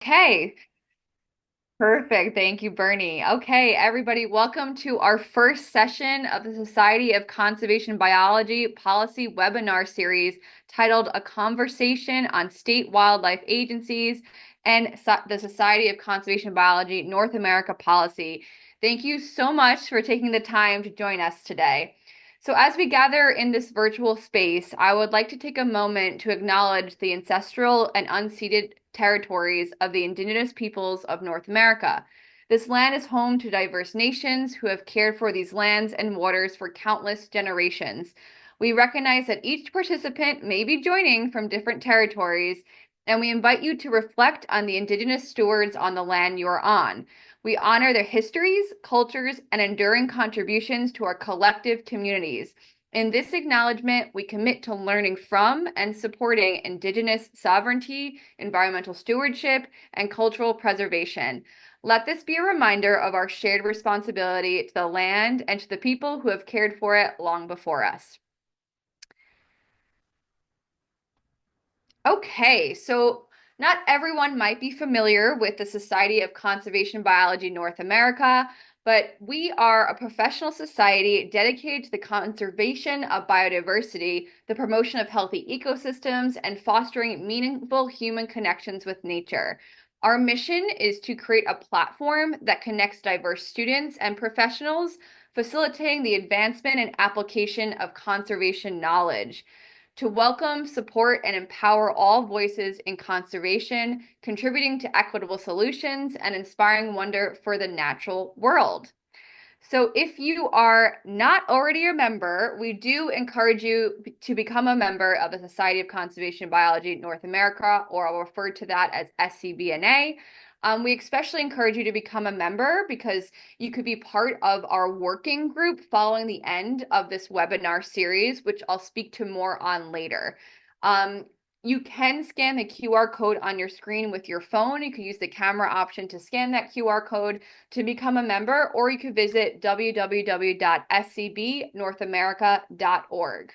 Okay, perfect. Thank you, Bernie. Okay, everybody, welcome to our first session of the Society of Conservation Biology Policy webinar series titled A Conversation on State Wildlife Agencies and the Society of Conservation Biology North America Policy. Thank you so much for taking the time to join us today. So, as we gather in this virtual space, I would like to take a moment to acknowledge the ancestral and unceded territories of the indigenous peoples of North America. This land is home to diverse nations who have cared for these lands and waters for countless generations. We recognize that each participant may be joining from different territories, and we invite you to reflect on the indigenous stewards on the land you are on. We honor their histories, cultures, and enduring contributions to our collective communities. In this acknowledgement, we commit to learning from and supporting Indigenous sovereignty, environmental stewardship, and cultural preservation. Let this be a reminder of our shared responsibility to the land and to the people who have cared for it long before us. Okay, so not everyone might be familiar with the Society of Conservation Biology North America, but we are a professional society dedicated to the conservation of biodiversity, the promotion of healthy ecosystems, and fostering meaningful human connections with nature. Our mission is to create a platform that connects diverse students and professionals, facilitating the advancement and application of conservation knowledge to welcome, support, and empower all voices in conservation, contributing to equitable solutions and inspiring wonder for the natural world. So, if you are not already a member, we do encourage you to become a member of the Society of Conservation Biology North America, or I'll refer to that as SCBNA. We especially encourage you to become a member because you could be part of our working group following the end of this webinar series, which I'll speak to more on later. You can scan the QR code on your screen with your phone. You can use the camera option to scan that QR code to become a member, or you could visit www.scbnorthamerica.org.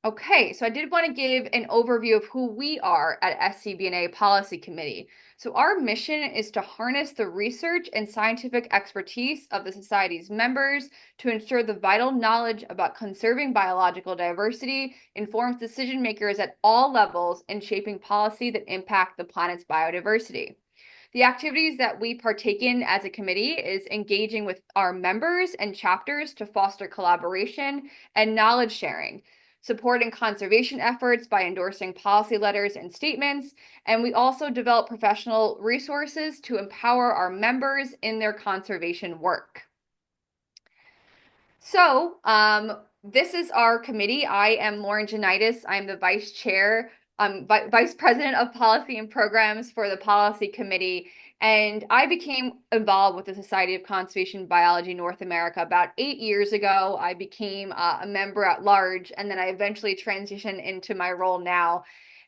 Okay, so I did want to give an overview of who we are at SCBNA Policy Committee. So our mission is to harness the research and scientific expertise of the Society's members to ensure the vital knowledge about conserving biological diversity informs decision makers at all levels in shaping policy that impact the planet's biodiversity. The activities that we partake in as a committee is engaging with our members and chapters to foster collaboration and knowledge sharing, supporting conservation efforts by endorsing policy letters and statements, and we also develop professional resources to empower our members in their conservation work. So, this is our committee. I am Lauren Janitis. I'm the vice chair, vice president of policy and programs for the policy committee. And I became involved with the Society of Conservation Biology North America about 8 years ago. I became a member at large, and then I eventually transitioned into my role now.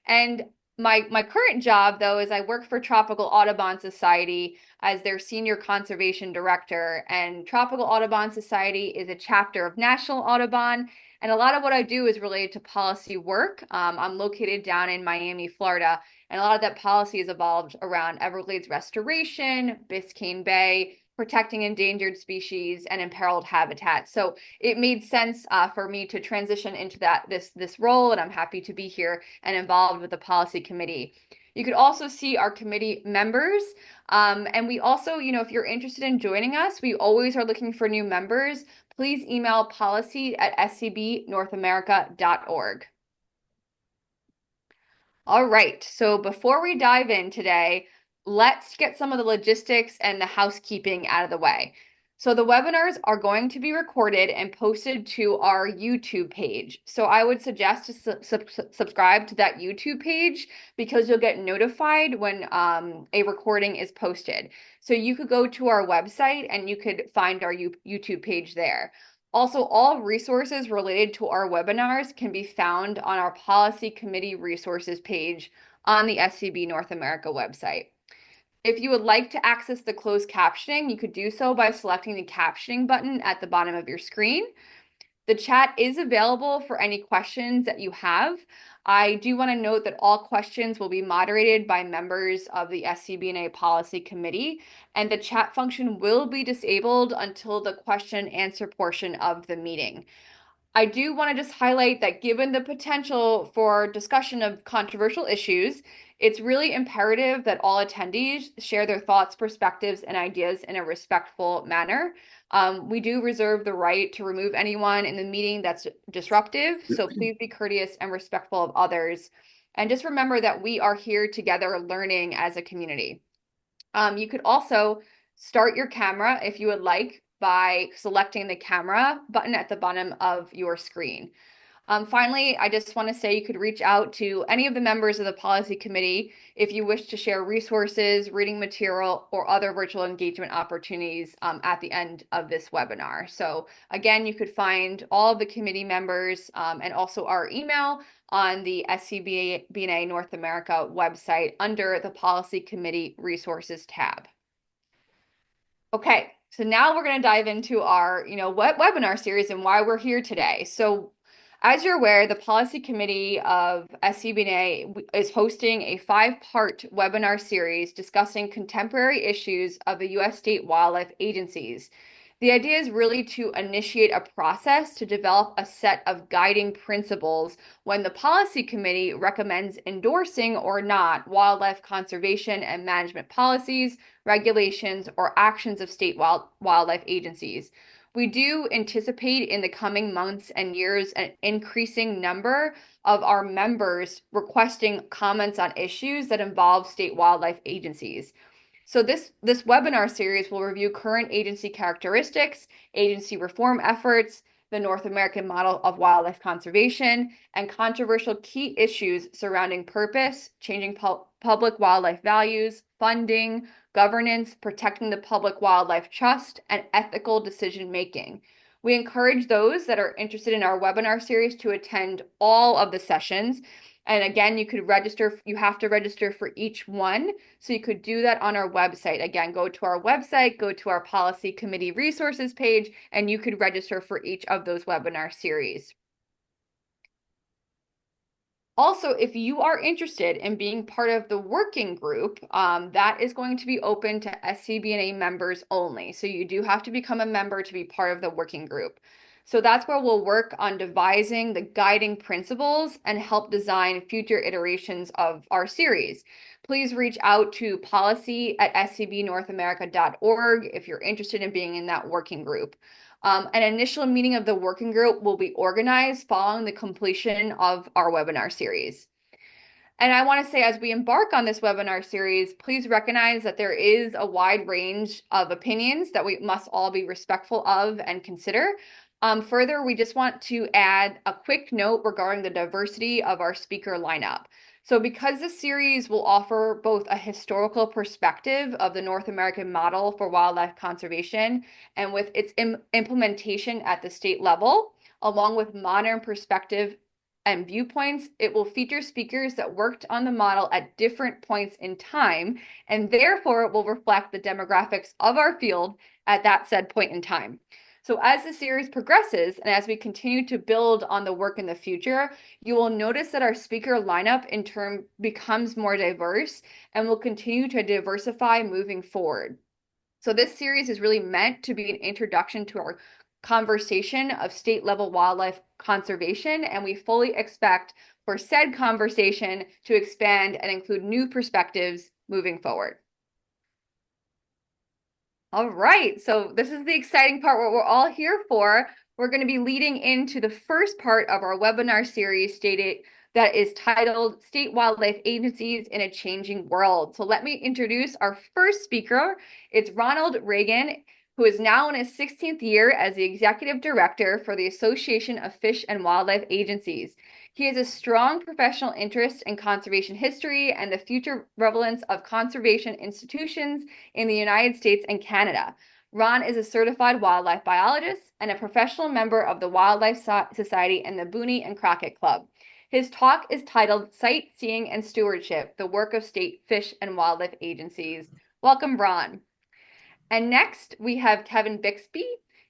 And my current job, though, is I work for Tropical Audubon Society as their senior conservation director. And Tropical Audubon Society is a chapter of National Audubon. And a lot of what I do is related to policy work. I'm located down in Miami, Florida, and a lot of that policy has evolved around Everglades restoration, Biscayne Bay, protecting endangered species and imperiled habitat. So it made sense for me to transition into this role, and I'm happy to be here and involved with the policy committee. You could also see our committee members. And we also, if you're interested in joining us, we always are looking for new members. Please email policy@scbnorthamerica.org. All right, so before we dive in today, let's get some of the logistics and the housekeeping out of the way. So the webinars are going to be recorded and posted to our YouTube page. So I would suggest to subscribe to that YouTube page because you'll get notified when a recording is posted. So you could go to our website and you could find our YouTube page there. Also, all resources related to our webinars can be found on our Policy Committee resources page on the SCB North America website. If you would like to access the closed captioning, you could do so by selecting the captioning button at the bottom of your screen. The chat is available for any questions that you have. I do want to note that all questions will be moderated by members of the SCB&A Policy Committee, and the chat function will be disabled until the question and answer portion of the meeting. I do want to just highlight that given the potential for discussion of controversial issues, it's really imperative that all attendees share their thoughts, perspectives, and ideas in a respectful manner. We do reserve the right to remove anyone in the meeting that's disruptive, so please be courteous and respectful of others. And just remember that we are here together learning as a community. You could also start your camera if you would like by selecting the camera button at the bottom of your screen. Finally, I just want to say you could reach out to any of the members of the policy committee if you wish to share resources, reading material, or other virtual engagement opportunities at the end of this webinar. So again, you could find all of the committee members and also our email on the SCB&A North America website under the Policy Committee Resources tab. Okay, so now we're going to dive into our, webinar series and why we're here today. So as you're aware, the Policy Committee of SCB&A is hosting a 5-part webinar series discussing contemporary issues of the U.S. state wildlife agencies. The idea is really to initiate a process to develop a set of guiding principles when the Policy Committee recommends endorsing or not wildlife conservation and management policies, regulations, or actions of state wildlife agencies. We do anticipate in the coming months and years an increasing number of our members requesting comments on issues that involve state wildlife agencies. So this webinar series will review current agency characteristics, agency reform efforts, the North American model of wildlife conservation, and controversial key issues surrounding purpose, changing public wildlife values, funding, governance, protecting the public wildlife trust, and ethical decision making. We encourage those that are interested in our webinar series to attend all of the sessions. And again, you have to register for each one. So you could do that on our website. Again, go to our website, go to our Policy Committee resources page, and you could register for each of those webinar series. Also, if you are interested in being part of the working group, that is going to be open to SCB&A members only. So you do have to become a member to be part of the working group. So that's where we'll work on devising the guiding principles and help design future iterations of our series. Please reach out to policy@scbnorthamerica.org if you're interested in being in that working group. An initial meeting of the working group will be organized following the completion of our webinar series. And I want to say, as we embark on this webinar series, please recognize that there is a wide range of opinions that we must all be respectful of and consider. Further, we just want to add a quick note regarding the diversity of our speaker lineup. So because this series will offer both a historical perspective of the North American model for wildlife conservation and with its implementation at the state level, along with modern perspective and viewpoints, it will feature speakers that worked on the model at different points in time, and therefore it will reflect the demographics of our field at that said point in time. So as the series progresses and as we continue to build on the work in the future, you will notice that our speaker lineup in turn becomes more diverse and will continue to diversify moving forward. So this series is really meant to be an introduction to our conversation of state level wildlife conservation, and we fully expect for said conversation to expand and include new perspectives moving forward. All right, so this is the exciting part, what we're all here for. We're going to be leading into the first part of our webinar series that is titled State Wildlife Agencies in a Changing World. So let me introduce our first speaker. It's Ronald Reagan, who is now in his 16th year as the Executive Director for the Association of Fish and Wildlife Agencies. He has a strong professional interest in conservation history and the future relevance of conservation institutions in the United States and Canada. Ron is a certified wildlife biologist and a professional member of the Wildlife Society and the Boone and Crockett Club. His talk is titled Sightseeing and Stewardship, the Work of State Fish and Wildlife Agencies. Welcome, Ron. And next, we have Kevin Bixby.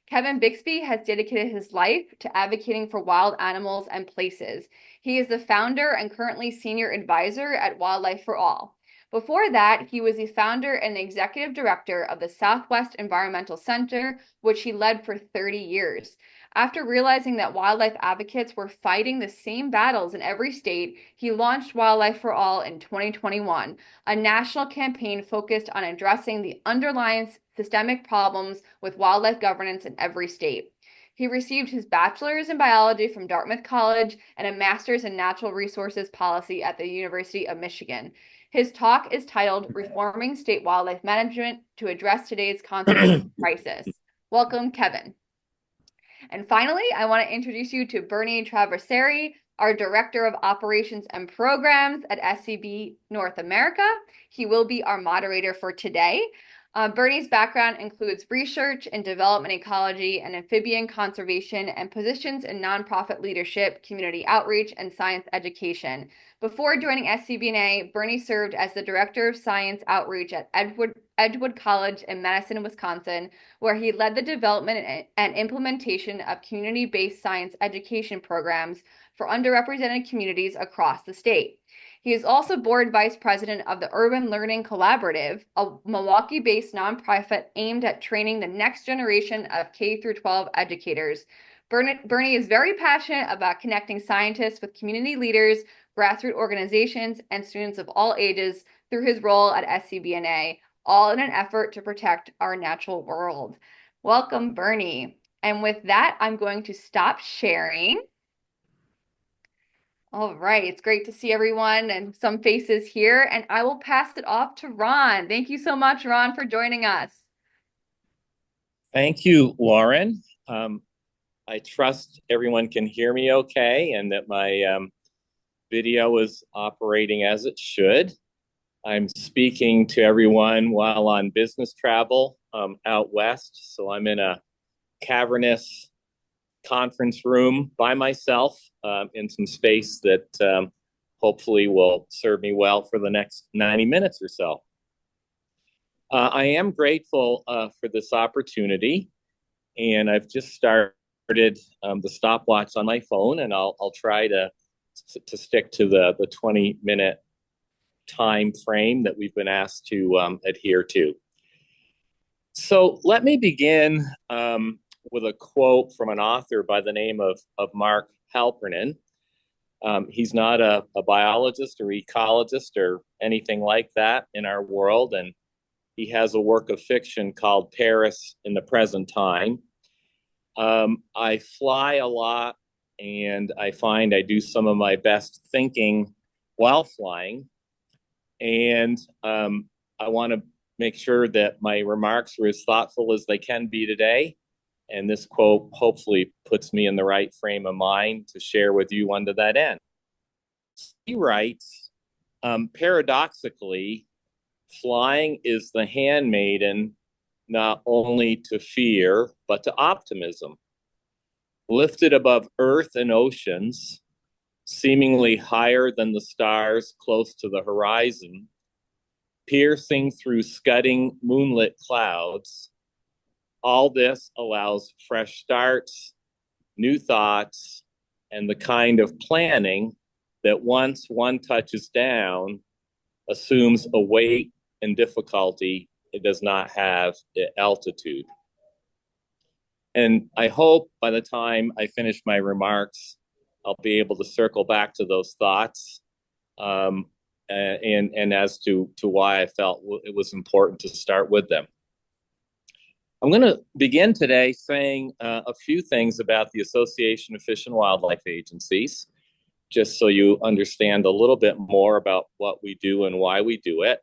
Kevin Bixby has dedicated his life to advocating for wild animals and places. He is the founder and currently senior advisor at Wildlife for All. Before that, he was the founder and executive director of the Southwest Environmental Center, which he led for 30 years. After realizing that wildlife advocates were fighting the same battles in every state, he launched Wildlife for All in 2021, a national campaign focused on addressing the underlying systemic problems with wildlife governance in every state. He received his bachelor's in biology from Dartmouth College and a master's in natural resources policy at the University of Michigan. His talk is titled Reforming State Wildlife Management to Address Today's Conservation Crisis. Welcome, Kevin. And finally, I want to introduce you to Bernie Traversari, our Director of Operations and Programs at SCB North America. He will be our moderator for today. Bernie's background includes research in development ecology and amphibian conservation and positions in nonprofit leadership, community outreach, and science education. Before joining SCBNA, Bernie served as the Director of Science Outreach at Edgewood College in Madison, Wisconsin, where he led the development and implementation of community-based science education programs for underrepresented communities across the state. He is also board vice president of the Urban Learning Collaborative, a Milwaukee-based nonprofit aimed at training the next generation of K-12 educators. Bernie is very passionate about connecting scientists with community leaders, grassroots organizations, and students of all ages through his role at SCBNA, all in an effort to protect our natural world. Welcome, Bernie. And with that, I'm going to stop sharing. All right, it's great to see everyone and some faces here, and I will pass it off to Ron. Thank you so much, Ron, for joining us. Thank you, Lauren. I trust everyone can hear me okay and that my video is operating as it should. I'm speaking to everyone while on business travel out west, so I'm in a cavernous conference room by myself in some space that hopefully will serve me well for the next 90 minutes or so. I am grateful for this opportunity, and I've just started the stopwatch on my phone, and I'll try to stick to the 20-minute time frame that we've been asked to adhere to. So let me begin with a quote from an author by the name of Mark Halperin. He's not a biologist or ecologist or anything like that in our world, and he has a work of fiction called Paris in the Present Time. I fly a lot, and I find I do some of my best thinking while flying. And I want to make sure that my remarks are as thoughtful as they can be today. And this quote hopefully puts me in the right frame of mind to share with you under that end. He writes, paradoxically, flying is the handmaiden not only to fear, but to optimism. Lifted above earth and oceans, seemingly higher than the stars close to the horizon, piercing through scudding moonlit clouds, all this allows fresh starts, new thoughts, and the kind of planning that once one touches down assumes a weight and difficulty it does not have at altitude. And I hope by the time I finish my remarks, I'll be able to circle back to those thoughts and as to why I felt it was important to start with them. I'm going to begin today saying a few things about the Association of Fish and Wildlife Agencies, just so you understand a little bit more about what we do and why we do it.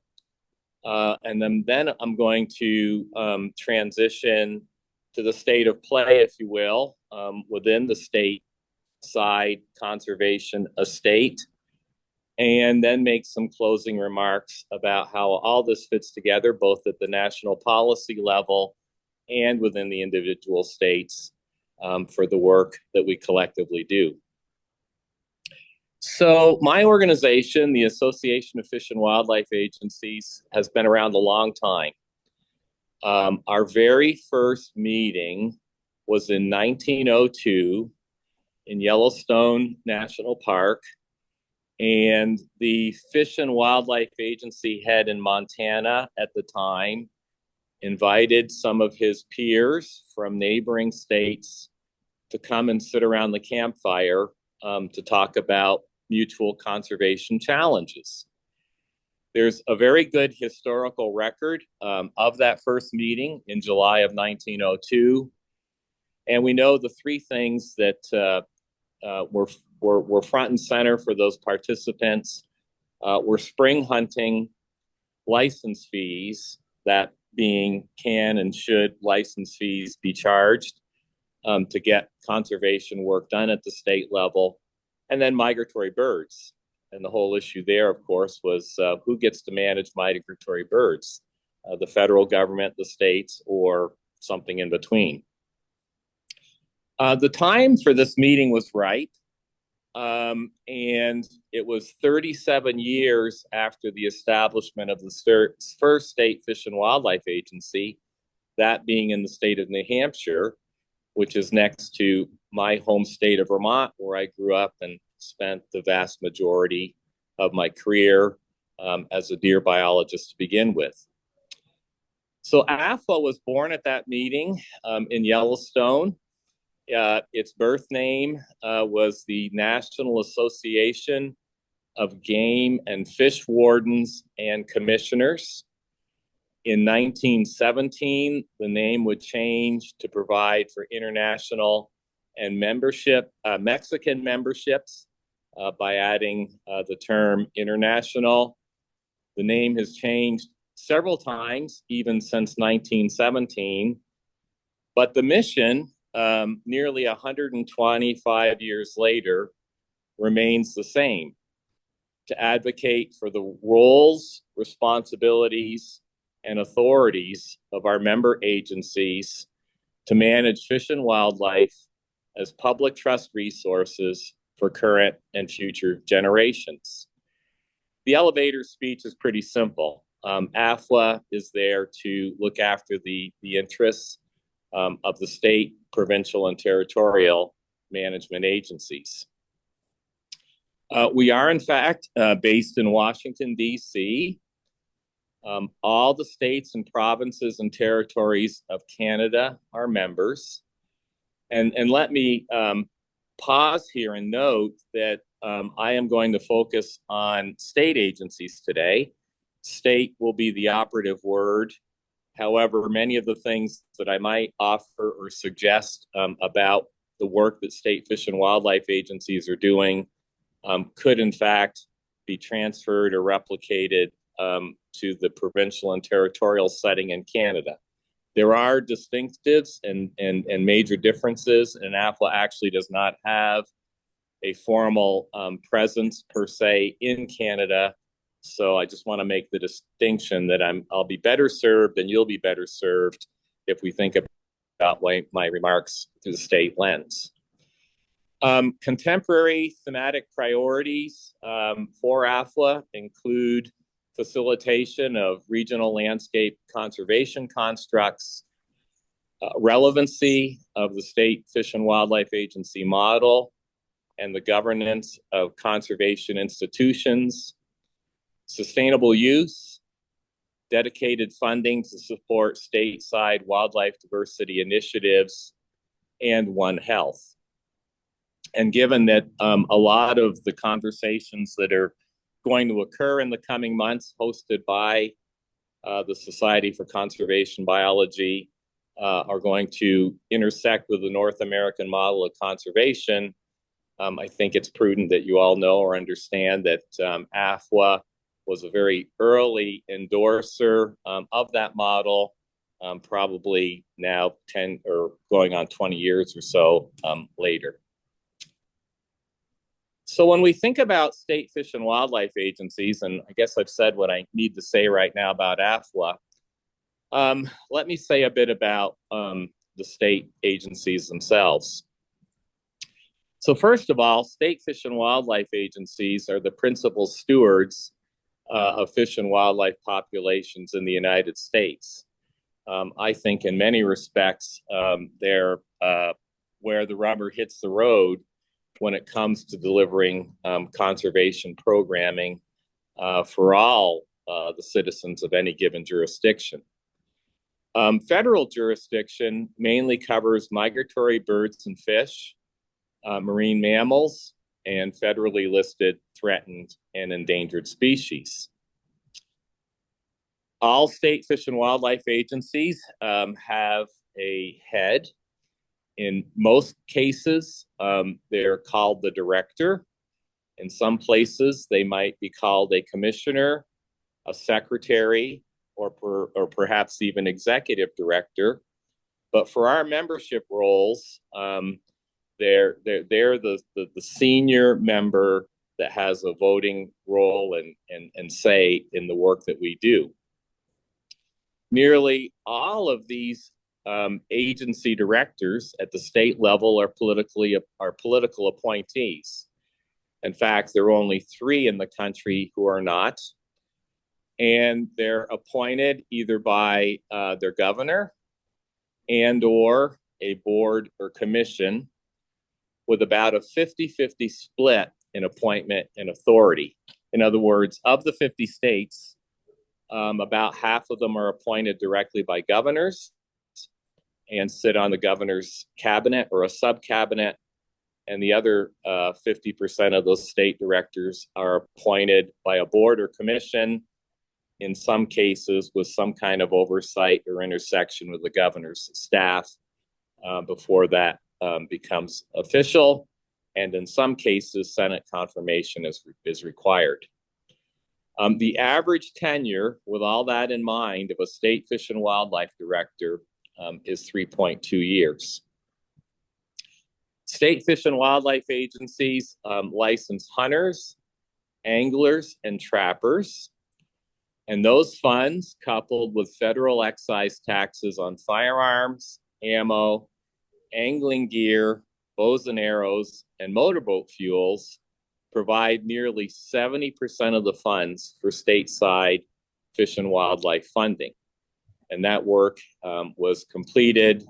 And then I'm going to transition to the state of play, if you will, within the stateside conservation estate, and then make some closing remarks about how all this fits together, both at the national policy level and within the individual states for the work that we collectively do. So my organization, the Association of Fish and Wildlife Agencies, has been around a long time. Our very first meeting was in 1902 in Yellowstone National Park. And the Fish and Wildlife Agency head in Montana at the time invited some of his peers from neighboring states to come and sit around the campfire to talk about mutual conservation challenges. There's a very good historical record of that first meeting in July of 1902. And we know the three things that were front and center for those participants were spring hunting, license fees, that being can and should license fees be charged to get conservation work done at the state level, and then migratory birds. And the whole issue there, of course, was who gets to manage migratory birds, the federal government, the states, or something in between. The time for this meeting was right, and it was 37 years after the establishment of the first state Fish and Wildlife Agency, that being in the state of New Hampshire, which is next to my home state of Vermont, where I grew up and spent the vast majority of my career as a deer biologist to begin with. So AFWA was born at that meeting in Yellowstone. Its birth name was the National Association of Game and Fish Wardens and Commissioners. In 1917, the name would change to provide for international and Mexican memberships by adding the term international. The name has changed several times, even since 1917, but the mission, nearly 125 years later, remains the same: to advocate for the roles, responsibilities, and authorities of our member agencies to manage fish and wildlife as public trust resources for current and future generations. The elevator speech is pretty simple. AFWA is there to look after the interests of the state, provincial, and territorial management agencies. We are, in fact, based in Washington, D.C. All the states and provinces and territories of Canada are members. And let me pause here and note that I am going to focus on state agencies today. State will be the operative word. However, many of the things that I might offer or suggest about the work that state fish and wildlife agencies are doing could, in fact, be transferred or replicated to the provincial and territorial setting in Canada. There are distinctives and major differences, and AFWA actually does not have a formal presence per se in Canada. So I just want to make the distinction that I'll be better served and you'll be better served if we think about my remarks through the state lens. Contemporary thematic priorities for AFWA include facilitation of regional landscape conservation constructs, relevancy of the state Fish and Wildlife Agency model and the governance of conservation institutions, sustainable use, dedicated funding to support stateside wildlife diversity initiatives, and One Health. And given that a lot of the conversations that are going to occur in the coming months, hosted by the Society for Conservation Biology, are going to intersect with the North American model of conservation, I think it's prudent that you all know or understand that AFWA was a very early endorser of that model, probably now 10 or going on 20 years or so later. So when we think about state fish and wildlife agencies, and I guess I've said what I need to say right now about AFWA, let me say a bit about the state agencies themselves. So first of all, state fish and wildlife agencies are the principal stewards of fish and wildlife populations in the United States. I think in many respects, they're where the rubber hits the road when it comes to delivering conservation programming for all the citizens of any given jurisdiction. Federal jurisdiction mainly covers migratory birds and fish, marine mammals, and federally listed threatened and endangered species. All state fish and wildlife agencies have a head. In most cases, they're called the director. In some places, they might be called a commissioner, a secretary, or perhaps even executive director. But for our membership roles, they're the senior member that has a voting role and say in the work that we do. Nearly all of these agency directors at the state level are political appointees. In fact, there are only 3 in the country who are not, and they're appointed either by their governor and or a board or commission, with about a 50-50 split in appointment and authority. In other words, of the 50 states, about half of them are appointed directly by governors and sit on the governor's cabinet or a sub-cabinet, and the other 50% of those state directors are appointed by a board or commission, in some cases with some kind of oversight or intersection with the governor's staff before that becomes official, and in some cases, Senate confirmation is required. The average tenure, with all that in mind, of a state fish and wildlife director is 3.2 years. State fish and wildlife agencies license hunters, anglers, and trappers. And those funds, coupled with federal excise taxes on firearms, ammo, angling gear, bows and arrows, and motorboat fuels, provide nearly 70% of the funds for stateside fish and wildlife funding. And that work was completed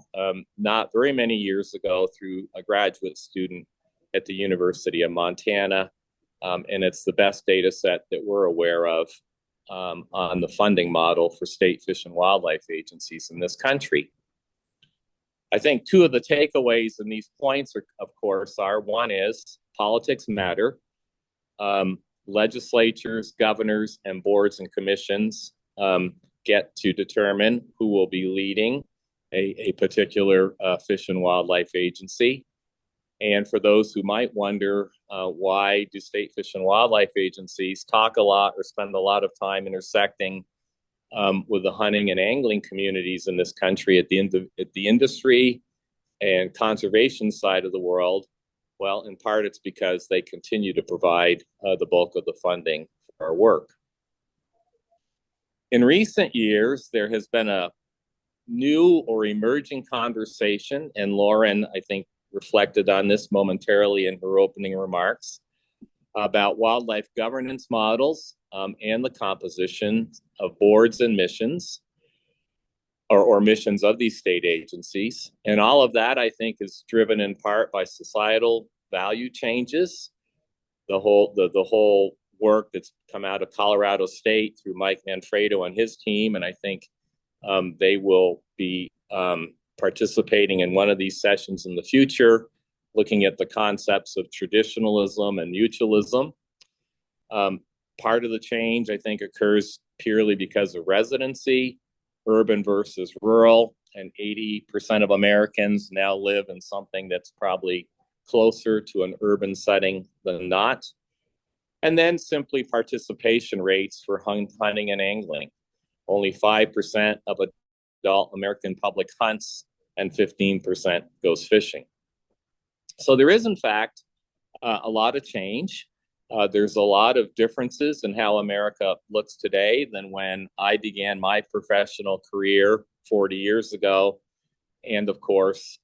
not very many years ago through a graduate student at the University of Montana. And it's the best data set that we're aware of on the funding model for state fish and wildlife agencies in this country. I think 2 of the takeaways in these points, of course, are: one is politics matter. Legislatures, governors, and boards and commissions get to determine who will be leading a particular fish and wildlife agency. And for those who might wonder, why do state fish and wildlife agencies talk a lot or spend a lot of time intersecting with the hunting and angling communities in this country at the industry and conservation side of the world? Well, in part, it's because they continue to provide the bulk of the funding for our work. In recent years, there has been a new or emerging conversation, and Lauren, I think, reflected on this momentarily in her opening remarks, about wildlife governance models and the composition of boards and missions, or missions of these state agencies. And all of that, I think, is driven in part by societal value changes. The whole work that's come out of Colorado State through Mike Manfredo and his team, and I think they will be participating in one of these sessions in the future, looking at the concepts of traditionalism and mutualism. Part of the change, I think, occurs purely because of residency, urban versus rural, and 80% of Americans now live in something that's probably closer to an urban setting than not. And then simply participation rates for hunting and angling. Only 5% of adult American public hunts and 15% goes fishing. So there is, in fact, a lot of change. There's a lot of differences in how America looks today than when I began my professional career 40 years ago. And of course,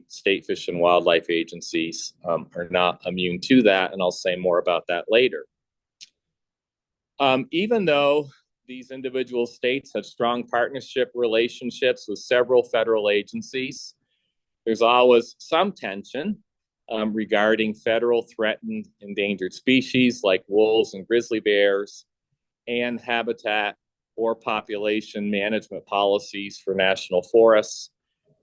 state fish and wildlife agencies are not immune to that, and I'll say more about that later. Even though these individual states have strong partnership relationships with several federal agencies, There's always some tension regarding federal threatened endangered species like wolves and grizzly bears and habitat or population management policies for national forests,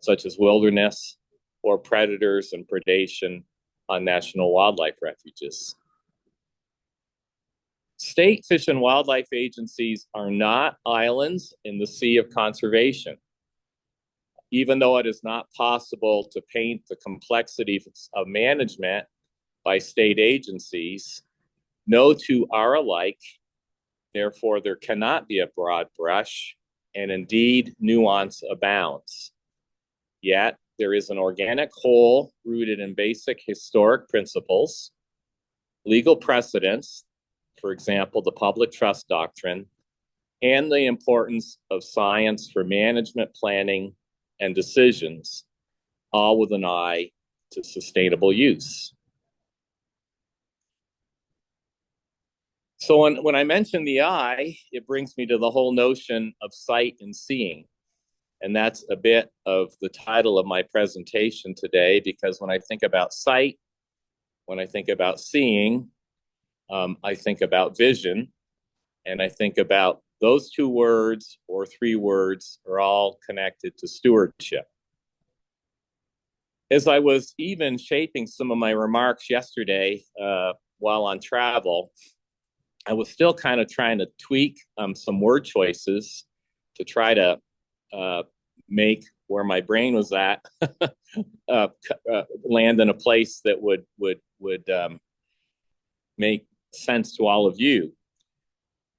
such as wilderness or predators and predation on national wildlife refuges. State fish and wildlife agencies are not islands in the sea of conservation. Even though it is not possible to paint the complexities of management by state agencies, no two are alike. Therefore, there cannot be a broad brush, and indeed, nuance abounds. Yet, there is an organic whole rooted in basic historic principles, legal precedents, for example, the public trust doctrine, and the importance of science for management planning and decisions, all with an eye to sustainable use. So when I mention the eye, it brings me to the whole notion of sight and seeing. And that's a bit of the title of my presentation today, because when I think about sight, when I think about seeing, I think about vision, and I think about those two words or three words are all connected to stewardship. As I was even shaping some of my remarks yesterday while on travel, I was still kind of trying to tweak some word choices to try to make where my brain was at land in a place that would make sense to all of you.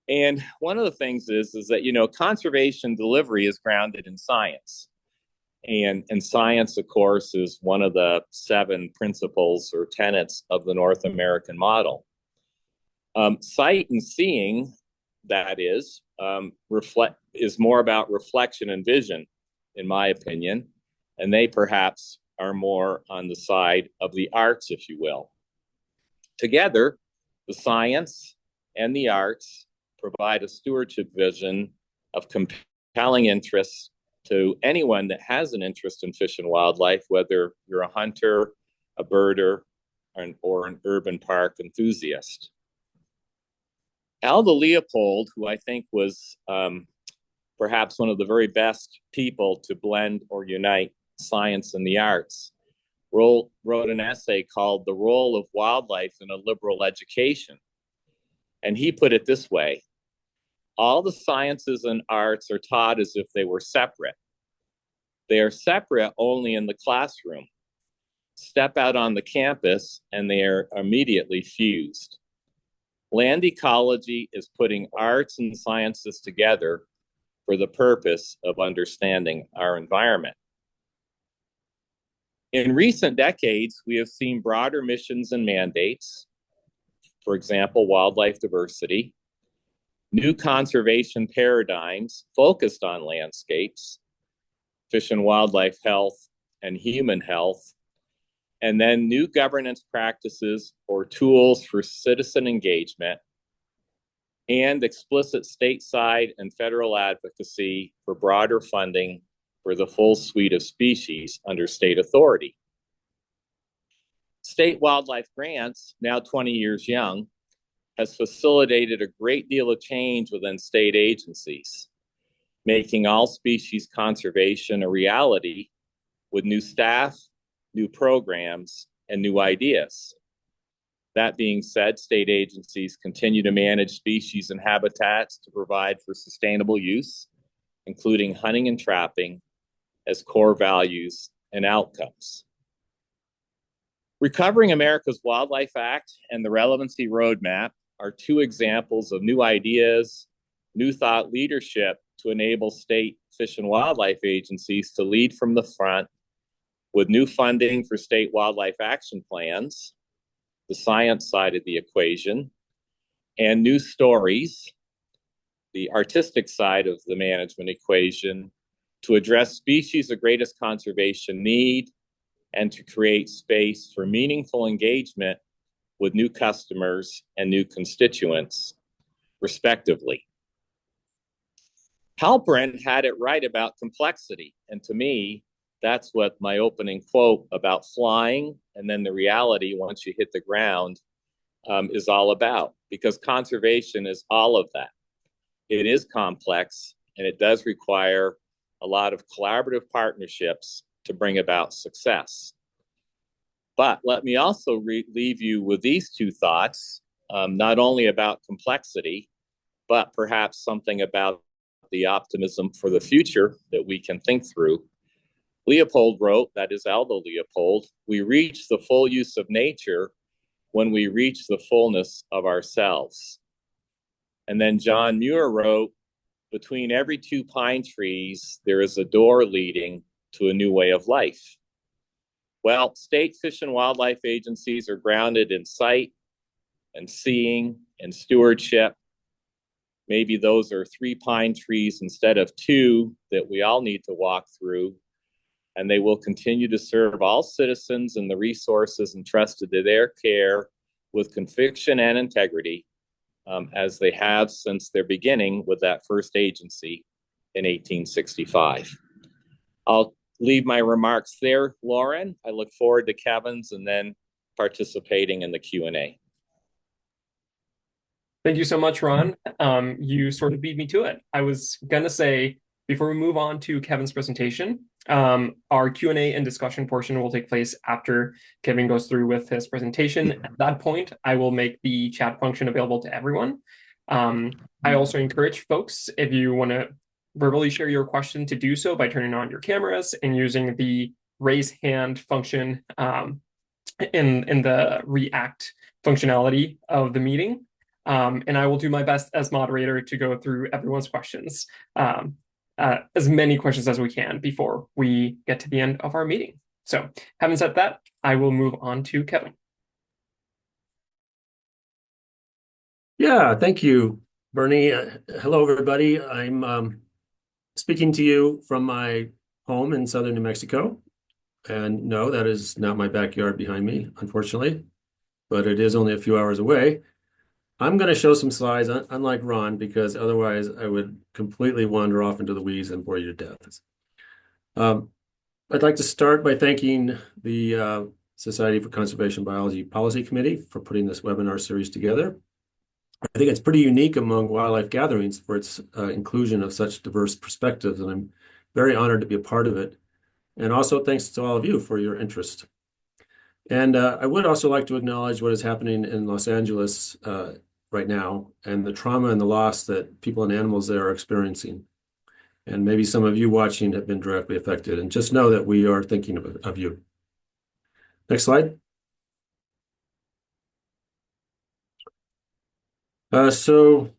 And one of the things is that, conservation delivery is grounded in science. And science, of course, is one of the 7 principles or tenets of the North American model. Sight and seeing, that is more about reflection and vision, in my opinion, and they perhaps are more on the side of the arts, if you will. Together, the science and the arts provide a stewardship vision of compelling interest to anyone that has an interest in fish and wildlife, whether you're a hunter, a birder, or an urban park enthusiast. Alva Leopold, who I think was perhaps one of the very best people to blend or unite science and the arts, wrote an essay called The Role of Wildlife in a Liberal Education. And he put it this way: all the sciences and arts are taught as if they were separate. They are separate only in the classroom. Step out on the campus and they are immediately fused. Land ecology is putting arts and sciences together for the purpose of understanding our environment. In recent decades, we have seen broader missions and mandates, for example, wildlife diversity, new conservation paradigms focused on landscapes, fish and wildlife health, and human health, and then new governance practices or tools for citizen engagement, and explicit stateside and federal advocacy for broader funding for the full suite of species under state authority. State wildlife grants, now 20 years young, has facilitated a great deal of change within state agencies, making all species conservation a reality with new staff, new programs, and new ideas. That being said, state agencies continue to manage species and habitats to provide for sustainable use, including hunting and trapping as core values and outcomes. Recovering America's Wildlife Act and the Relevancy Roadmap are 2 examples of new ideas, new thought leadership to enable state fish and wildlife agencies to lead from the front with new funding for state wildlife action plans, the science side of the equation, and new stories, the artistic side of the management equation, to address species of greatest conservation need and to create space for meaningful engagement with new customers and new constituents, respectively. Halperin had it right about complexity, and to me, that's what my opening quote about flying and then the reality once you hit the ground is all about, because conservation is all of that. It is complex and it does require a lot of collaborative partnerships to bring about success. But let me also leave you with these two thoughts, not only about complexity, but perhaps something about the optimism for the future that we can think through. Leopold wrote, that is Aldo Leopold, we reach the full use of nature when we reach the fullness of ourselves. And then John Muir wrote, between every two pine trees, there is a door leading to a new way of life. Well, state fish and wildlife agencies are grounded in sight and seeing and stewardship. Maybe those are 3 pine trees instead of 2 that we all need to walk through. And they will continue to serve all citizens and the resources entrusted to their care with conviction and integrity, as they have since their beginning with that first agency in 1865. I'll leave my remarks there, Lauren. I look forward to Kevin's and then participating in the Q&A. Thank you so much, Ron. You sort of beat me to it. I was going to say, before we move on to Kevin's presentation, our Q&A and discussion portion will take place after Kevin goes through with his presentation. At that point, I will make the chat function available to everyone. I also encourage folks, if you want to verbally share your question, to do so by turning on your cameras and using the raise hand function in the React functionality of the meeting. And I will do my best as moderator to go through everyone's questions, as many questions as we can before we get to the end of our meeting. So having said that, I will move on to Kevin. Yeah, thank you, Bernie. Hello, everybody. I'm speaking to you from my home in southern New Mexico. And no, that is not my backyard behind me, unfortunately, but it is only a few hours away. I'm going to show some slides, unlike Ron, because otherwise I would completely wander off into the weeds and bore you to death. I'd like to start by thanking the Society for Conservation Biology Policy Committee for putting this webinar series together. I think it's pretty unique among wildlife gatherings for its inclusion of such diverse perspectives, and I'm very honored to be a part of it. And also thanks to all of you for your interest. And I would also like to acknowledge what is happening in Los Angeles right now and the trauma and the loss that people and animals there are experiencing. And maybe some of you watching have been directly affected. And just know that we are thinking of you. Next slide. So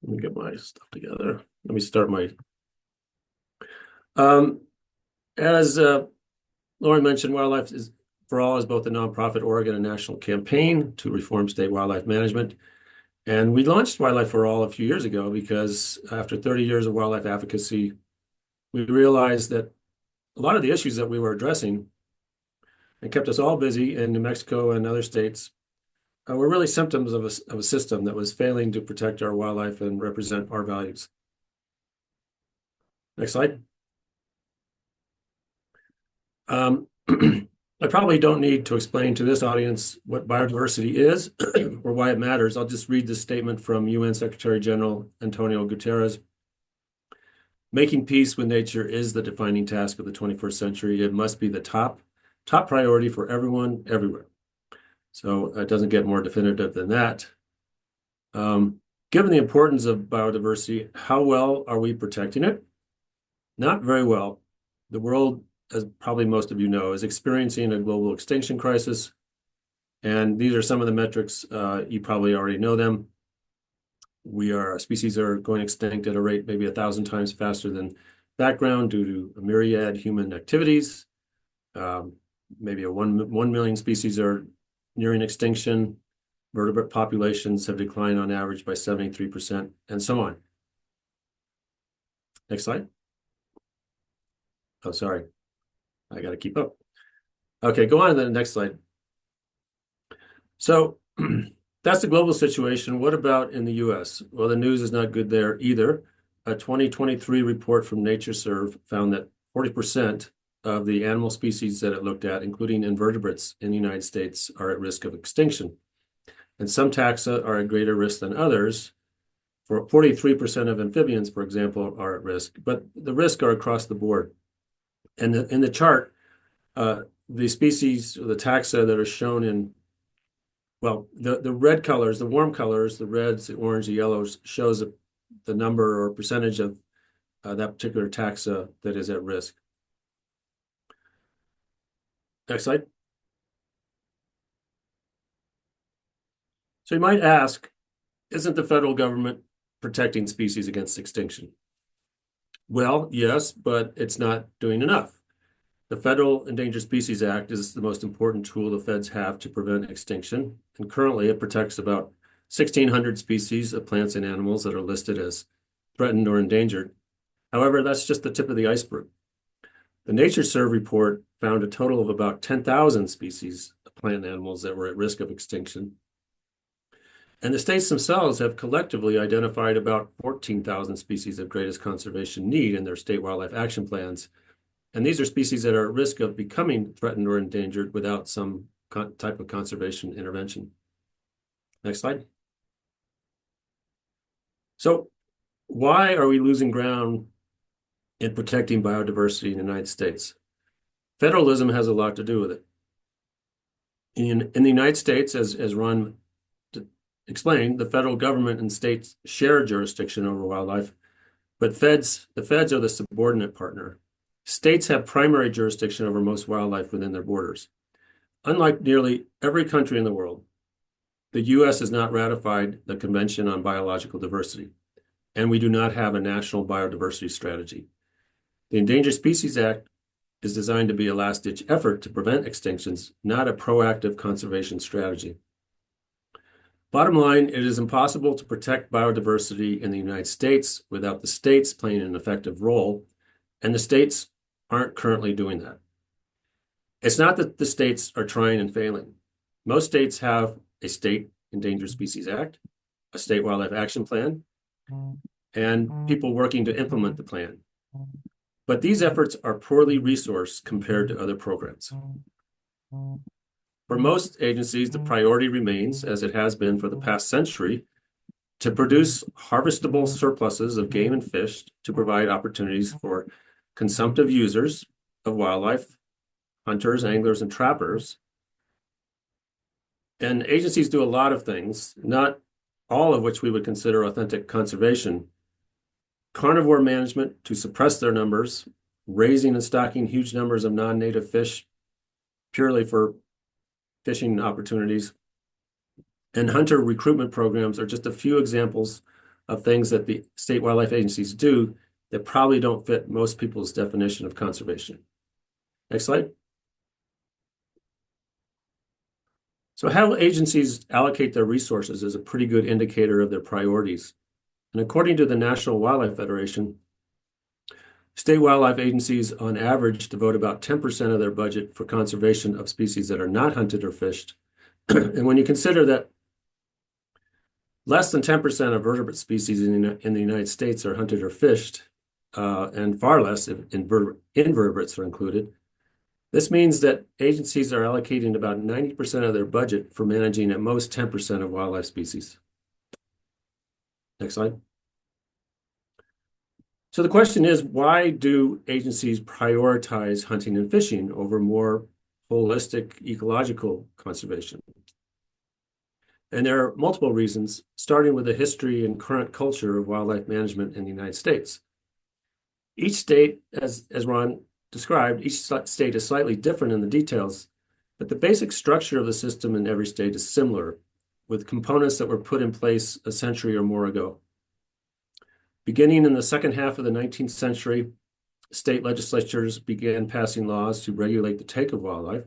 let me get my stuff together. Let me start my... As Lauren mentioned, Wildlife for All is both a nonprofit org and a national campaign to reform state wildlife management. And we launched Wildlife for All a few years ago because after 30 years of wildlife advocacy, we realized that a lot of the issues that we were addressing and kept us all busy in New Mexico and other states were really symptoms of a system that was failing to protect our wildlife and represent our values. Next slide. I probably don't need to explain to this audience what biodiversity is or why it matters. I'll just read this statement from UN Secretary General Antonio Guterres. Making peace with nature is the defining task of the 21st century. It must be the top priority for everyone, everywhere. So it doesn't get more definitive than that. Given the importance of biodiversity, how well are we protecting it? Not very well. The world, as probably most of you know, is experiencing a global extinction crisis. And these are some of the metrics, you probably already know them. Species are going extinct at a rate maybe 1,000 times faster than background due to a myriad human activities. Maybe 1 million species are nearing extinction. Vertebrate populations have declined on average by 73%, and so on. Next slide. Oh, sorry. I got to keep up. Okay, go on to the next slide. So that's the global situation. What about in the US? Well, the news is not good there either. A 2023 report from NatureServe found that 40% of the animal species that it looked at, including invertebrates in the United States, are at risk of extinction. And some taxa are at greater risk than others. For 43% of amphibians, for example, are at risk, but the risks are across the board. And in the chart, the species, the taxa that are shown in, well, the red colors, the warm colors, the reds, the orange, the yellows, shows the number or percentage of that particular taxa that is at risk. Next slide. So you might ask, isn't the federal government protecting species against extinction? Well, yes, but it's not doing enough. The Federal Endangered Species Act is the most important tool the feds have to prevent extinction, and currently it protects about 1,600 species of plants and animals that are listed as threatened or endangered. However, that's just the tip of the iceberg. The NatureServe report found a total of about 10,000 species of plant and animals that were at risk of extinction. And the states themselves have collectively identified about 14,000 species of greatest conservation need in their state wildlife action plans. And these are species that are at risk of becoming threatened or endangered without some type of conservation intervention. Next slide. So why are we losing ground in protecting biodiversity in the United States? Federalism has a lot to do with it. In the United States, as Ron explained, the federal government and states share jurisdiction over wildlife, but the feds are the subordinate partner. States have primary jurisdiction over most wildlife within their borders. Unlike nearly every country in the world, the U.S. has not ratified the Convention on Biological Diversity, and we do not have a national biodiversity strategy. The Endangered Species Act is designed to be a last-ditch effort to prevent extinctions, not a proactive conservation strategy. Bottom line, it is impossible to protect biodiversity in the United States without the states playing an effective role, and the states aren't currently doing that. It's not that the states are trying and failing. Most states have a state Endangered Species Act, a state wildlife action plan, and people working to implement the plan. But these efforts are poorly resourced compared to other programs. For most agencies, the priority remains, as it has been for the past century, to produce harvestable surpluses of game and fish to provide opportunities for consumptive users of wildlife, hunters, anglers, and trappers. And agencies do a lot of things, not all of which we would consider authentic conservation. Carnivore management to suppress their numbers, raising and stocking huge numbers of non-native fish purely for fishing opportunities, and hunter recruitment programs are just a few examples of things that the state wildlife agencies do that probably don't fit most people's definition of conservation. Next slide. So how agencies allocate their resources is a pretty good indicator of their priorities. And according to the National Wildlife Federation, state wildlife agencies on average devote about 10% of their budget for conservation of species that are not hunted or fished. And when you consider that less than 10% of vertebrate species in the United States are hunted or fished, and far less if invertebrates are included, this means that agencies are allocating about 90% of their budget for managing at most 10% of wildlife species. Next slide. So the question is, why do agencies prioritize hunting and fishing over more holistic ecological conservation? And there are multiple reasons, starting with the history and current culture of wildlife management in the United States. Each state, as Ron described, each state is slightly different in the details, but the basic structure of the system in every state is similar, with components that were put in place a century or more ago. Beginning in the second half of the 19th century, state legislatures began passing laws to regulate the take of wildlife.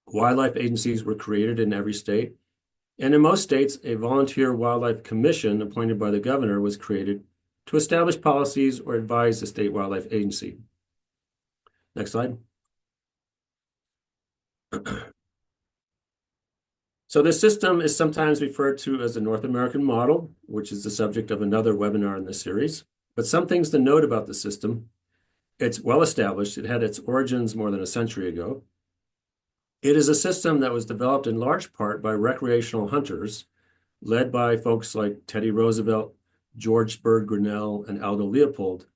Wildlife agencies were created in every state, and in most states, a volunteer wildlife commission appointed by the governor was created to establish policies or advise the state wildlife agency. Next slide. So this system is sometimes referred to as the North American model, which is the subject of another webinar in this series. But some things to note about the system. It's well established. It had its origins more than a century ago. It is a system that was developed in large part by recreational hunters, led by folks like Teddy Roosevelt, George Bird Grinnell, and Aldo Leopold,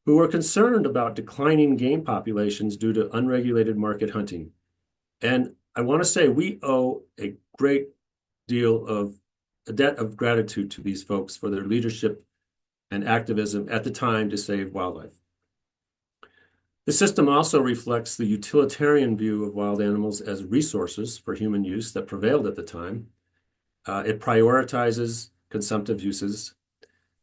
who were concerned about declining game populations due to unregulated market hunting. And I want to say we owe a great deal of a debt of gratitude to these folks for their leadership and activism at the time to save wildlife. The system also reflects the utilitarian view of wild animals as resources for human use that prevailed at the time. It prioritizes consumptive uses,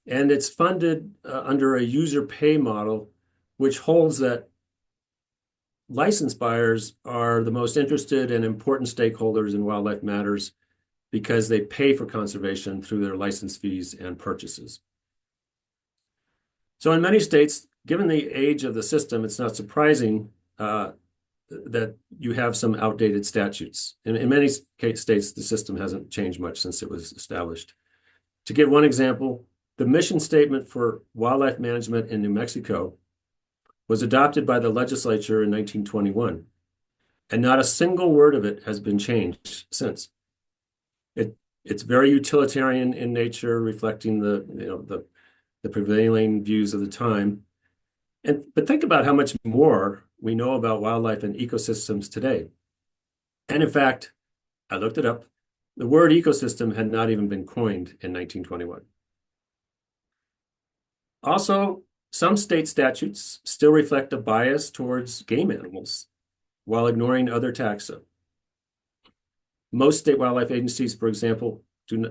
and it's funded under a user pay model, which holds that license buyers are the most interested and important stakeholders in wildlife matters because they pay for conservation through their license fees and purchases. So in many states, given the age of the system, it's not surprising that you have some outdated statutes. In many states, the system hasn't changed much since it was established. To give one example, the mission statement for wildlife management in New Mexico was adopted by the legislature in 1921, and not a single word of it has been changed since. It's very utilitarian in nature, reflecting the prevailing views of the time. But think about how much more we know about wildlife and ecosystems today. And in fact, I looked it up. The word ecosystem had not even been coined in 1921. Also, some state statutes still reflect a bias towards game animals while ignoring other taxa. Most state wildlife agencies, for example,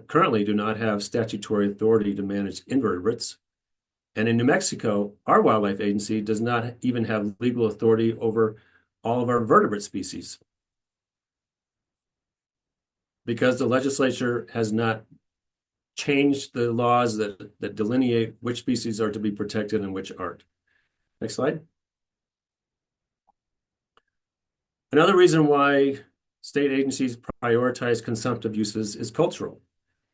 currently do not have statutory authority to manage invertebrates. And in New Mexico, our wildlife agency does not even have legal authority over all of our vertebrate species because the legislature has not changed the laws that delineate which species are to be protected and which aren't. Next slide. Another reason why state agencies prioritize consumptive uses is cultural.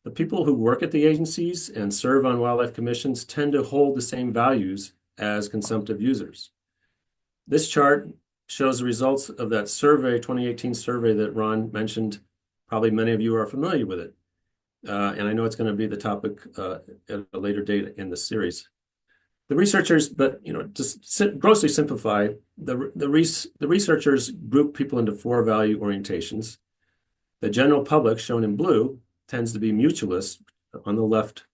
The people who work at the agencies and serve on wildlife commissions tend to hold the same values as consumptive users. This chart shows the results of that survey, 2018 survey that Ron mentioned. Probably many of you are familiar with it. And I know it's going to be the topic at a later date in the series. The researchers, just grossly simplified, the researchers group people into 4 value orientations. The general public, shown in blue, tends to be mutualist on the left,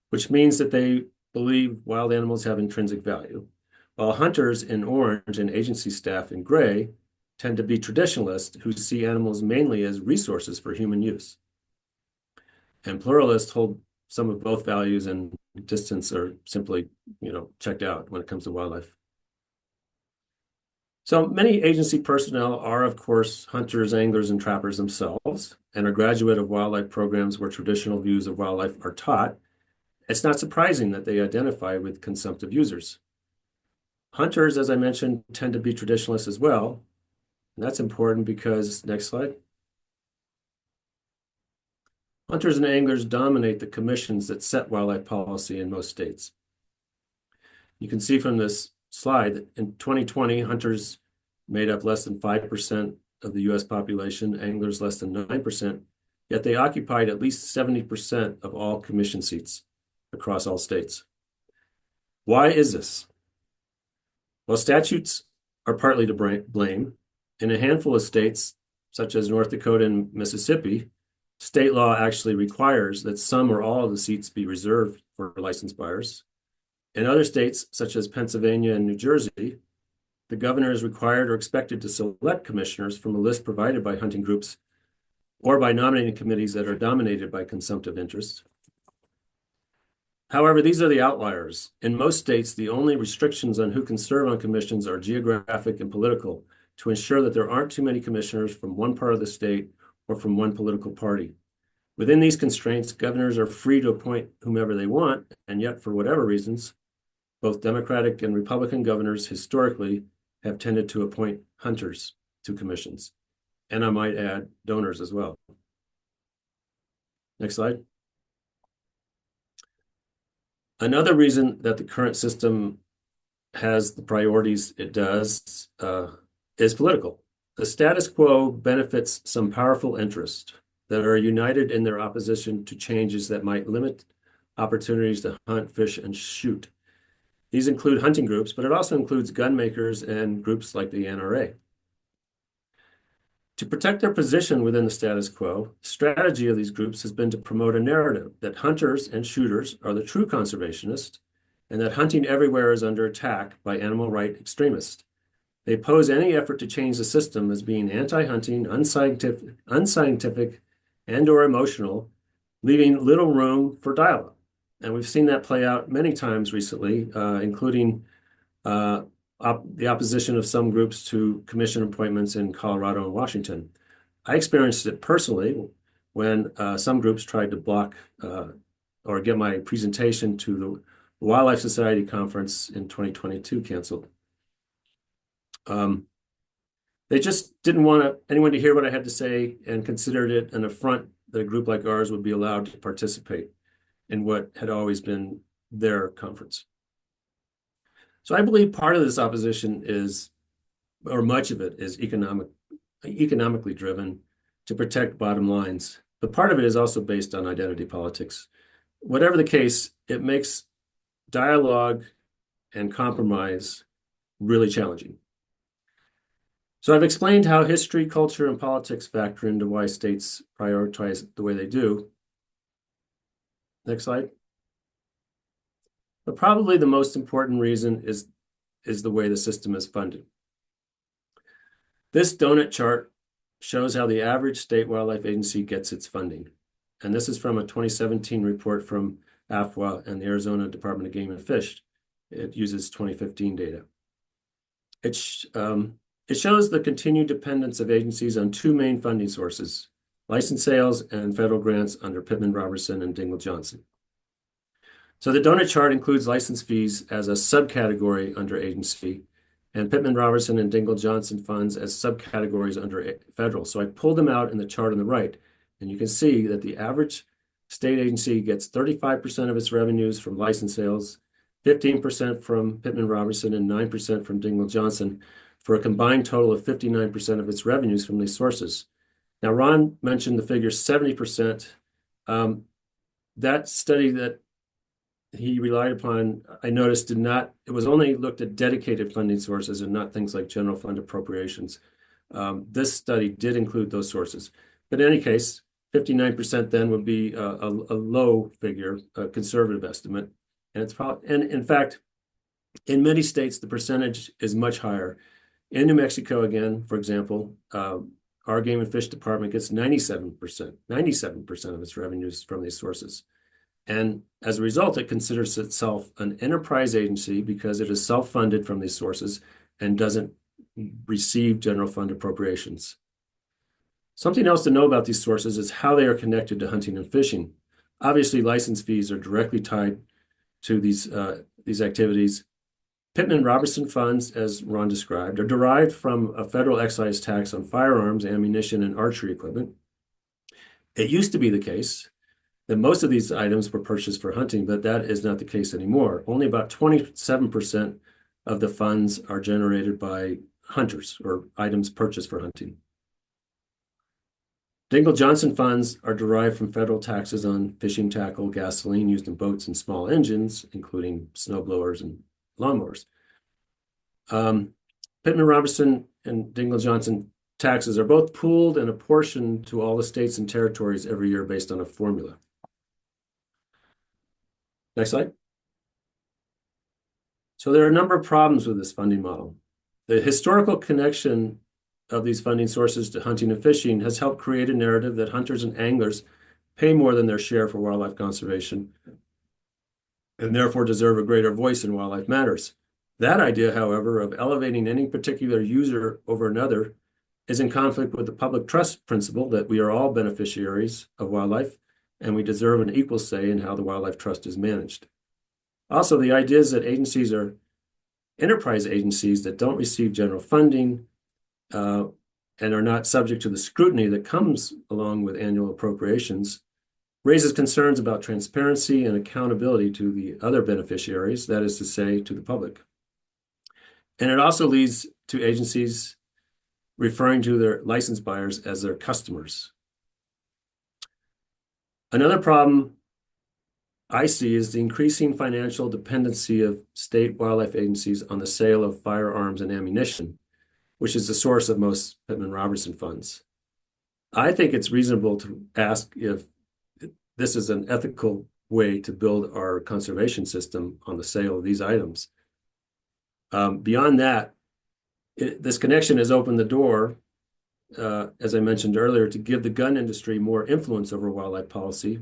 which means that they believe wild animals have intrinsic value, while hunters in orange and agency staff in gray tend to be traditionalists who see animals mainly as resources for human use. And pluralists hold some of both values, and distance are simply, checked out when it comes to wildlife. So many agency personnel are, of course, hunters, anglers, and trappers themselves, and are graduate of wildlife programs where traditional views of wildlife are taught. It's not surprising that they identify with consumptive users. Hunters, as I mentioned, tend to be traditionalists as well. And that's important because, next slide. Hunters and anglers dominate the commissions that set wildlife policy in most states. You can see from this slide that in 2020, hunters made up less than 5% of the US population, anglers less than 9%, yet they occupied at least 70% of all commission seats across all states. Why is this? Well, statutes are partly to blame. In a handful of states, such as North Dakota and Mississippi, state law actually requires that some or all of the seats be reserved for licensed buyers. In other states, such as Pennsylvania and New Jersey, the governor is required or expected to select commissioners from a list provided by hunting groups or by nominating committees that are dominated by consumptive interests. However, these are the outliers. In most states, the only restrictions on who can serve on commissions are geographic and political, to ensure that there aren't too many commissioners from one part of the state or from one political party. Within these constraints, governors are free to appoint whomever they want, and yet, for whatever reasons, both Democratic and Republican governors historically have tended to appoint hunters to commissions, and I might add donors as well. Next slide. Another reason that the current system has the priorities it does is political. The status quo benefits some powerful interests that are united in their opposition to changes that might limit opportunities to hunt, fish, and shoot. These include hunting groups, but it also includes gun makers and groups like the NRA. To protect their position within the status quo, the strategy of these groups has been to promote a narrative that hunters and shooters are the true conservationists and that hunting everywhere is under attack by animal rights extremists. They oppose any effort to change the system as being anti-hunting, unscientific, and/or emotional, leaving little room for dialogue. And we've seen that play out many times recently, including the opposition of some groups to commission appointments in Colorado and Washington. I experienced it personally when some groups tried to block or get my presentation to the Wildlife Society conference in 2022 canceled. They just didn't want anyone to hear what I had to say and considered it an affront that a group like ours would be allowed to participate in what had always been their conference. So I believe part of this opposition is, or much of it is economically driven to protect bottom lines, but part of it is also based on identity politics. Whatever the case, it makes dialogue and compromise really challenging. So I've explained how history, culture, and politics factor into why states prioritize the way they do. Next slide. But probably the most important reason is the way the system is funded. This donut chart shows how the average state wildlife agency gets its funding. And this is from a 2017 report from AFWA and the Arizona Department of Game and Fish. It uses 2015 data. It shows the continued dependence of agencies on two main funding sources, license sales and federal grants under Pittman-Robertson and Dingell-Johnson. So the donut chart includes license fees as a subcategory under agency and Pittman-Robertson and Dingell-Johnson funds as subcategories under federal. So I pulled them out in the chart on the right, and you can see that the average state agency gets 35% of its revenues from license sales, 15% from Pittman-Robertson, and 9% from Dingell-Johnson, for a combined total of 59% of its revenues from these sources. Now, Ron mentioned the figure 70%. That study that he relied upon, I noticed, it was only looked at dedicated funding sources and not things like general fund appropriations. This study did include those sources. But in any case, 59% then would be a low figure, a conservative estimate. And it's probably, and in fact, in many states, the percentage is much higher. In New Mexico, again, for example, our Game and Fish Department gets 97% of its revenues from these sources. And as a result, it considers itself an enterprise agency because it is self-funded from these sources and doesn't receive general fund appropriations. Something else to know about these sources is how they are connected to hunting and fishing. Obviously, license fees are directly tied to these activities. Pittman-Robertson funds, as Ron described, are derived from a federal excise tax on firearms, ammunition, and archery equipment. It used to be the case that most of these items were purchased for hunting, but that is not the case anymore. Only about 27% of the funds are generated by hunters or items purchased for hunting. Dingell-Johnson funds are derived from federal taxes on fishing tackle, gasoline used in boats and small engines, including snowblowers and lawnmowers. Pittman-Robertson and Dingell-Johnson taxes are both pooled and apportioned to all the states and territories every year based on a formula. Next slide. So there are a number of problems with this funding model. The historical connection of these funding sources to hunting and fishing has helped create a narrative that hunters and anglers pay more than their share for wildlife conservation and therefore deserve a greater voice in wildlife matters. That idea, however, of elevating any particular user over another is in conflict with the public trust principle that we are all beneficiaries of wildlife and we deserve an equal say in how the wildlife trust is managed. Also, the idea is that agencies are enterprise agencies that don't receive general funding and are not subject to the scrutiny that comes along with annual appropriations raises concerns about transparency and accountability to the other beneficiaries, that is to say, to the public. And it also leads to agencies referring to their license buyers as their customers. Another problem I see is the increasing financial dependency of state wildlife agencies on the sale of firearms and ammunition, which is the source of most Pittman-Robertson funds. I think it's reasonable to ask if this is an ethical way to build our conservation system on the sale of these items. Beyond that, this connection has opened the door, as I mentioned earlier, to give the gun industry more influence over wildlife policy.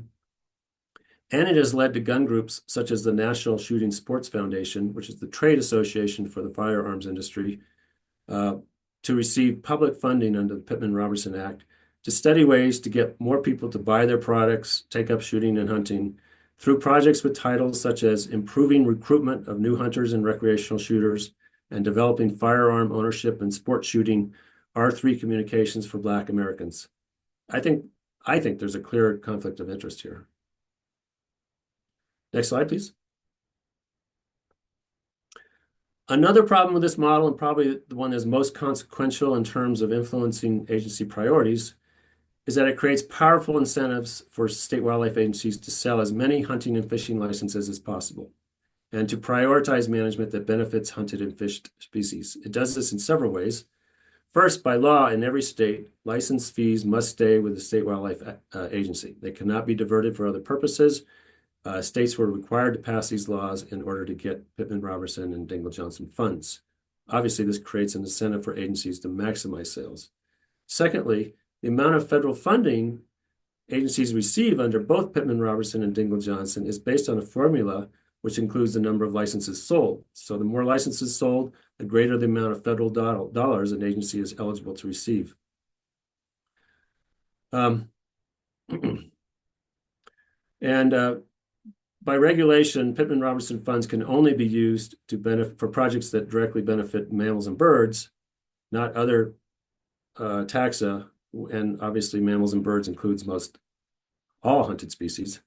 And it has led to gun groups such as the National Shooting Sports Foundation, which is the trade association for the firearms industry, to receive public funding under the Pittman-Robertson Act to study ways to get more people to buy their products, take up shooting and hunting through projects with titles such as improving recruitment of new hunters and recreational shooters and developing firearm ownership and sport shooting R3 communications for Black Americans. I think there's a clear conflict of interest here. Next slide, please. Another problem with this model, and probably the one that's most consequential in terms of influencing agency priorities, is that it creates powerful incentives for state wildlife agencies to sell as many hunting and fishing licenses as possible and to prioritize management that benefits hunted and fished species. It does this in several ways. First, by law in every state, license fees must stay with the state wildlife agency. They cannot be diverted for other purposes. States were required to pass these laws in order to get Pittman-Robertson and Dingell-Johnson funds. Obviously, this creates an incentive for agencies to maximize sales. Secondly, the amount of federal funding agencies receive under both Pittman-Robertson and Dingell-Johnson is based on a formula which includes the number of licenses sold. So the more licenses sold, the greater the amount of federal dollars an agency is eligible to receive. By regulation, Pittman-Robertson funds can only be used to benefit for projects that directly benefit mammals and birds, not other taxa. And obviously, mammals and birds includes most all hunted species.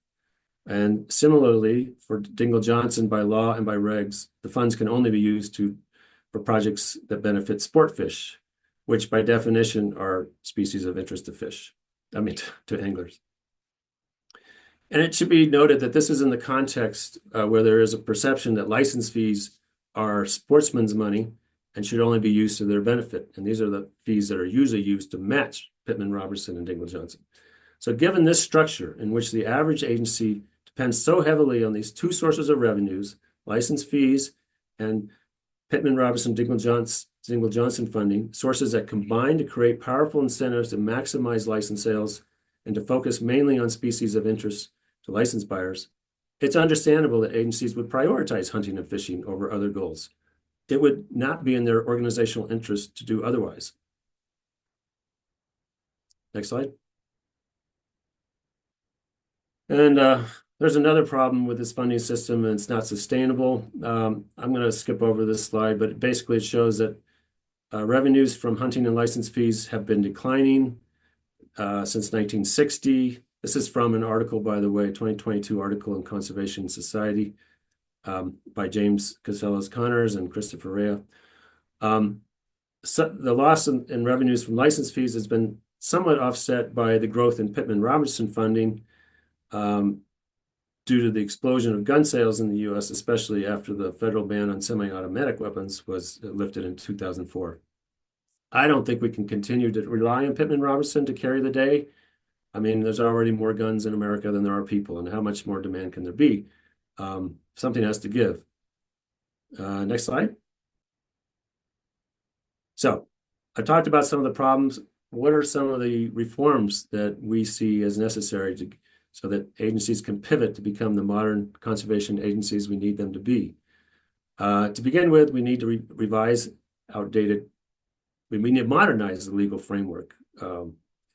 And similarly, for Dingell-Johnson, by law and by regs, the funds can only be used for projects that benefit sport fish, which by definition are species of interest to fish. I mean, to anglers. And it should be noted that this is in the context where there is a perception that license fees are sportsmen's money and should only be used to their benefit. And these are the fees that are usually used to match Pittman-Robertson and Dingell-Johnson. So given this structure in which the average agency depends so heavily on these two sources of revenues, license fees and Pittman-Robertson, Dingell-Johnson funding, sources that combine to create powerful incentives to maximize license sales and to focus mainly on species of interest to license buyers, it's understandable that agencies would prioritize hunting and fishing over other goals. It would not be in their organizational interest to do otherwise. Next slide. And there's another problem with this funding system, and it's not sustainable. I'm going to skip over this slide, but basically it shows that revenues from hunting and license fees have been declining since 1960. This is from an article, by the way, 2022 article in Conservation Society by James Casellas-Connors and Christopher Rea. So the loss in revenues from license fees has been somewhat offset by the growth in Pittman-Robertson funding due to the explosion of gun sales in the U.S., especially after the federal ban on semi-automatic weapons was lifted in 2004. I don't think we can continue to rely on Pittman-Robertson to carry the day. I mean, there's already more guns in America than there are people, and how much more demand can there be? Something has to give. Next slide. So I've talked about some of the problems. What are some of the reforms that we see as necessary so that agencies can pivot to become the modern conservation agencies we need them to be? To begin with, we need to revise outdated. We need to modernize the legal framework,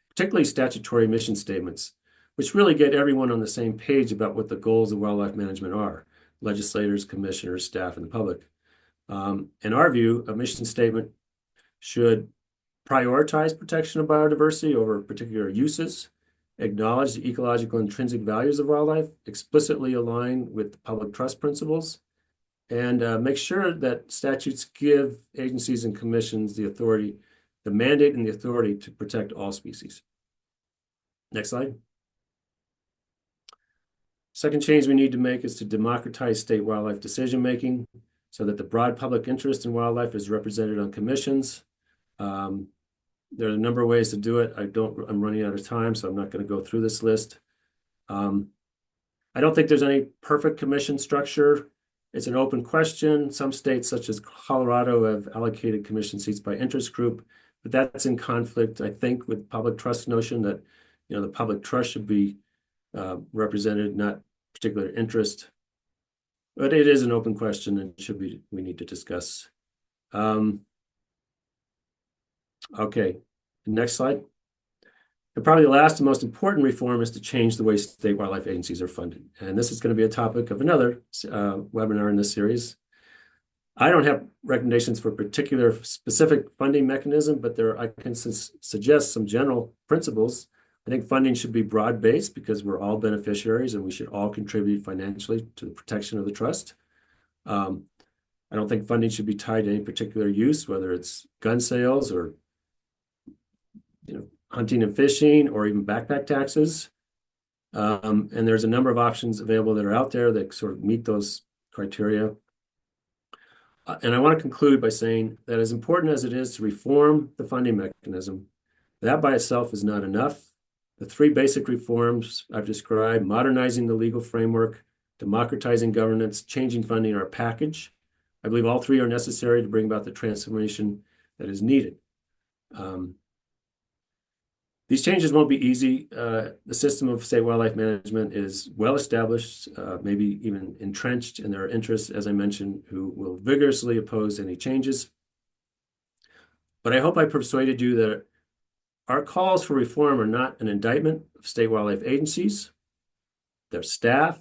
particularly statutory mission statements, which really get everyone on the same page about what the goals of wildlife management are: legislators, commissioners, staff, and the public. In our view, a mission statement should prioritize protection of biodiversity over particular uses, acknowledge the ecological intrinsic values of wildlife, explicitly align with the public trust principles, and make sure that statutes give agencies and commissions the authority, the mandate and the authority to protect all species. Next slide. Second change we need to make is to democratize state wildlife decision-making so that the broad public interest in wildlife is represented on commissions. There are a number of ways to do it. I'm running out of time, so I'm not going to go through this list. I don't think there's any perfect commission structure. It's an open question. Some states, such as Colorado, have allocated commission seats by interest group, but that's in conflict, I think, with public trust notion that, the public trust should be represented, not particular interest. But it is an open question and we need to discuss. Okay, next slide. And probably the last and most important reform is to change the way state wildlife agencies are funded. And this is going to be a topic of another webinar in this series. I don't have recommendations for a particular specific funding mechanism, but I can suggest some general principles. I think funding should be broad-based because we're all beneficiaries and we should all contribute financially to the protection of the trust. I don't think funding should be tied to any particular use, whether it's gun sales or hunting and fishing or even backpack taxes. And there's a number of options available that are out there that sort of meet those criteria. And I want to conclude by saying that as important as it is to reform the funding mechanism, that by itself is not enough. The three basic reforms I've described, modernizing the legal framework, democratizing governance, changing funding, are a package. I believe all three are necessary to bring about the transformation that is needed. These changes won't be easy. The system of state wildlife management is well established, maybe even entrenched, and there are interests, as I mentioned, who will vigorously oppose any changes. But I hope I persuaded you that our calls for reform are not an indictment of state wildlife agencies, their staff,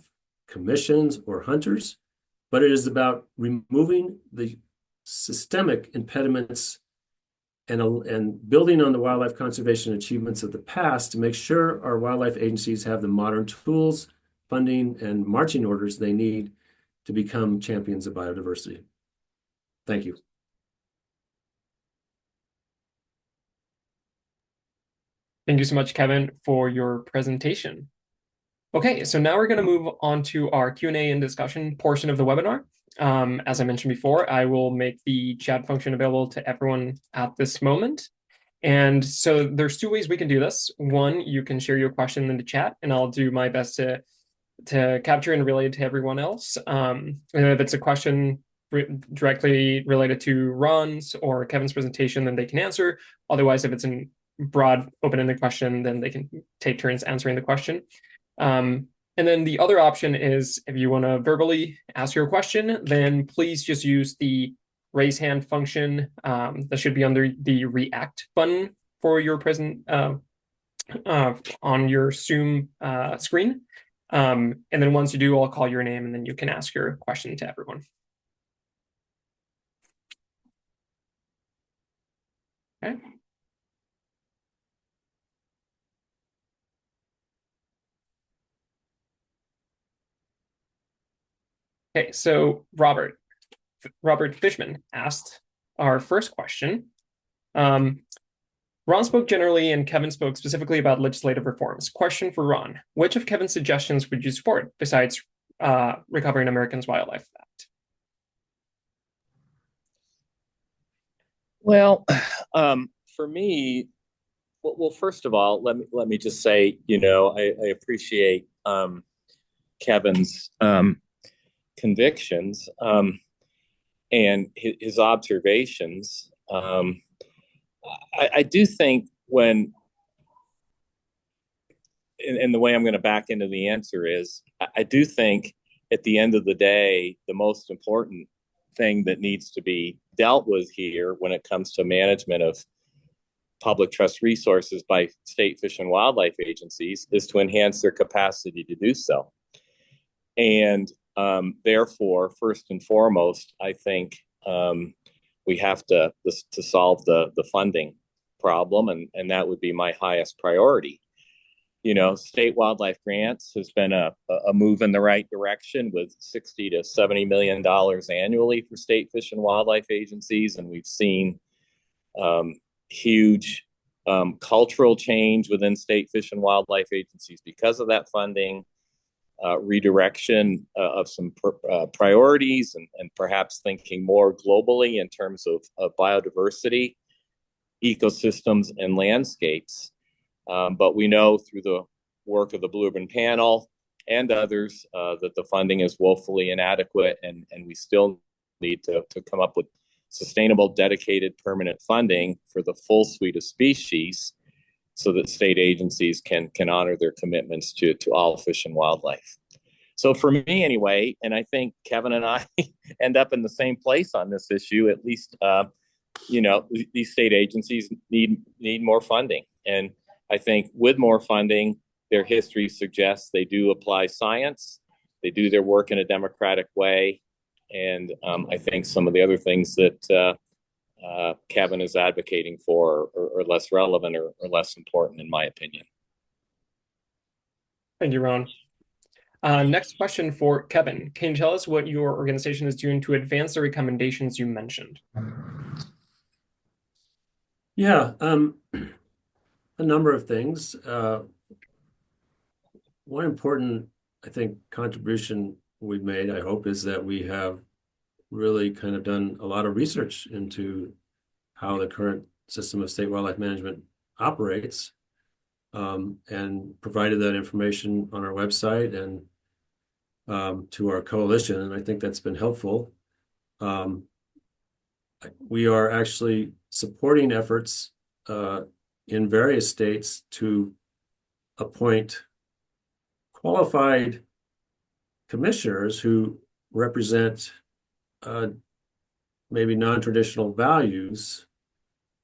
commissions, or hunters, but it is about removing the systemic impediments and building on the wildlife conservation achievements of the past to make sure our wildlife agencies have the modern tools, funding, and marching orders they need to become champions of biodiversity. Thank you. Thank you so much, Kevin, for your presentation. Okay, so now we're going to move on to our Q&A and discussion portion of the webinar. As I mentioned before, I will make the chat function available to everyone at this moment. And so there's two ways we can do this. One, you can share your question in the chat, and I'll do my best to capture and relay it to everyone else. And if it's a question directly related to Ron's or Kevin's presentation, then they can answer. Otherwise, if it's a broad open-ended question, then they can take turns answering the question. And then the other option is if you want to verbally ask your question, then please just use the raise hand function that should be under the react button for your present on your Zoom screen. And then once you do, I'll call your name and then you can ask your question to everyone. Okay. Okay, so Robert Fishman asked our first question. Ron spoke generally and Kevin spoke specifically about legislative reforms. Question for Ron: which of Kevin's suggestions would you support besides Recovering America's Wildlife Act? Well, for me, well, first of all, let me just say, I appreciate Kevin's convictions and his observations. I do think and the way I'm going to back into the answer is, I do think at the end of the day, the most important thing that needs to be dealt with here when it comes to management of public trust resources by state fish and wildlife agencies is to enhance their capacity to do so. And therefore, first and foremost, I think we have to solve the funding problem, and that would be my highest priority. state wildlife grants has been a move in the right direction with $60 to $70 million annually for state fish and wildlife agencies. And we've seen huge cultural change within state fish and wildlife agencies because of that funding, redirection of some priorities, and perhaps thinking more globally in terms of biodiversity, ecosystems, and landscapes. But we know through the work of the Blue Ribbon Panel and others that the funding is woefully inadequate, and we still need to come up with sustainable, dedicated, permanent funding for the full suite of species so that state agencies can honor their commitments to all fish and wildlife. So for me anyway, and I think Kevin and I end up in the same place on this issue, at least, these state agencies need more funding. And I think with more funding, their history suggests they do apply science, they do their work in a democratic way. And I think some of the other things that Kevin is advocating for are less relevant or less important, in my opinion. Thank you, Ron. Next question for Kevin. Can you tell us what your organization is doing to advance the recommendations you mentioned? Yeah, a number of things. One important, I think, contribution we've made, I hope, is that we have really kind of done a lot of research into how the current system of state wildlife management operates, and provided that information on our website and to our coalition, and I think that's been helpful. We are actually supporting efforts in various states to appoint qualified commissioners who represent maybe non-traditional values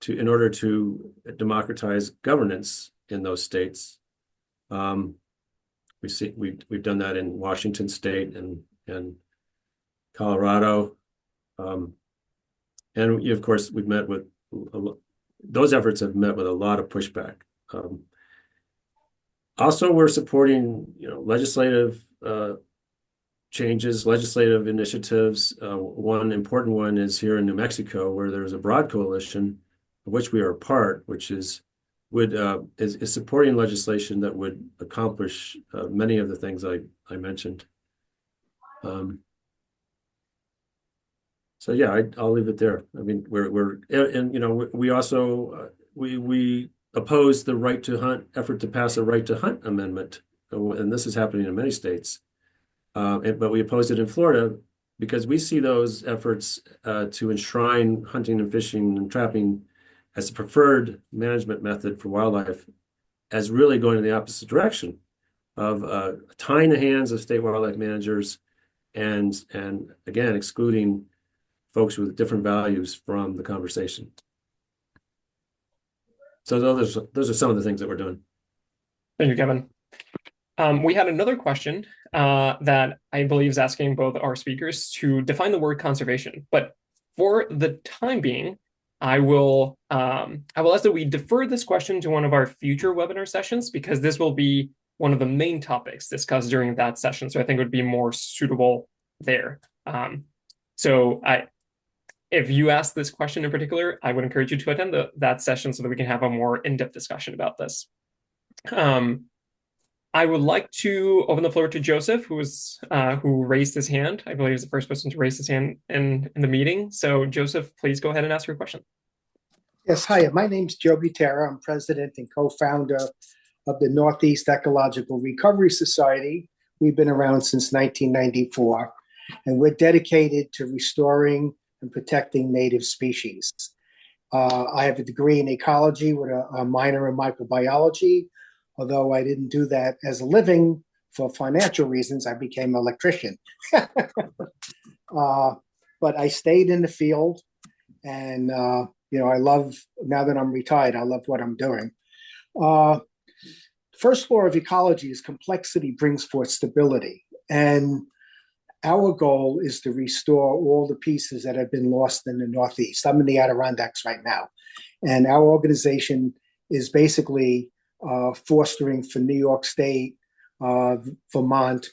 in order to democratize governance in those states. We've done that in Washington State and Colorado, and of course we've met with those efforts have met with a lot of pushback. Also, we're supporting legislative changes, legislative initiatives. One important one is here in New Mexico, where there's a broad coalition of which we are a part, which is supporting legislation that would accomplish many of the things I mentioned. So yeah, I'll leave it there. I mean, we also we oppose the right to hunt effort to pass a right to hunt amendment, and this is happening in many states. But we opposed it in Florida because we see those efforts to enshrine hunting and fishing and trapping as the preferred management method for wildlife as really going in the opposite direction of tying the hands of state wildlife managers and again excluding folks with different values from the conversation. So those are some of the things that we're doing. Thank you, Kevin. We had another question that I believe is asking both our speakers to define the word conservation. But for the time being, I will ask that we defer this question to one of our future webinar sessions, because this will be one of the main topics discussed during that session. So I think it would be more suitable there. If you ask this question in particular, I would encourage you to attend that session so that we can have a more in-depth discussion about this. I would like to open the floor to Joseph, who raised his hand. I believe he's the first person to raise his hand in the meeting. So Joseph, please go ahead and ask your question. Yes, hi, my name's Joe Butera. I'm president and co-founder of the Northeast Ecological Recovery Society. We've been around since 1994, and we're dedicated to restoring and protecting native species. I have a degree in ecology with a minor in microbiology. Although I didn't do that as a living for financial reasons, I became an electrician. But I stayed in the field, and I love, now that I'm retired, I love what I'm doing. First law of ecology is complexity brings forth stability. And our goal is to restore all the pieces that have been lost in the Northeast. I'm in the Adirondacks right now. And our organization is basically fostering for New York State, Vermont,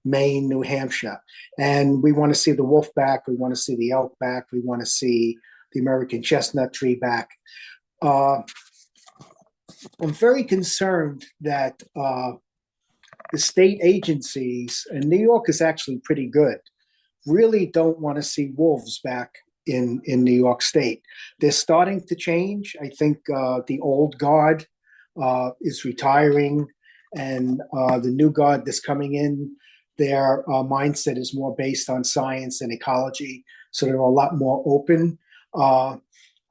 Maine, New Hampshire. And we want to see the wolf back. We want to see the elk back. We want to see the American chestnut tree back. I'm very concerned that the state agencies, and New York is actually pretty good, really don't want to see wolves back in New York State. They're starting to change. I think the old guard is retiring, and the new guard that's coming in, their mindset is more based on science and ecology, so they're a lot more open. I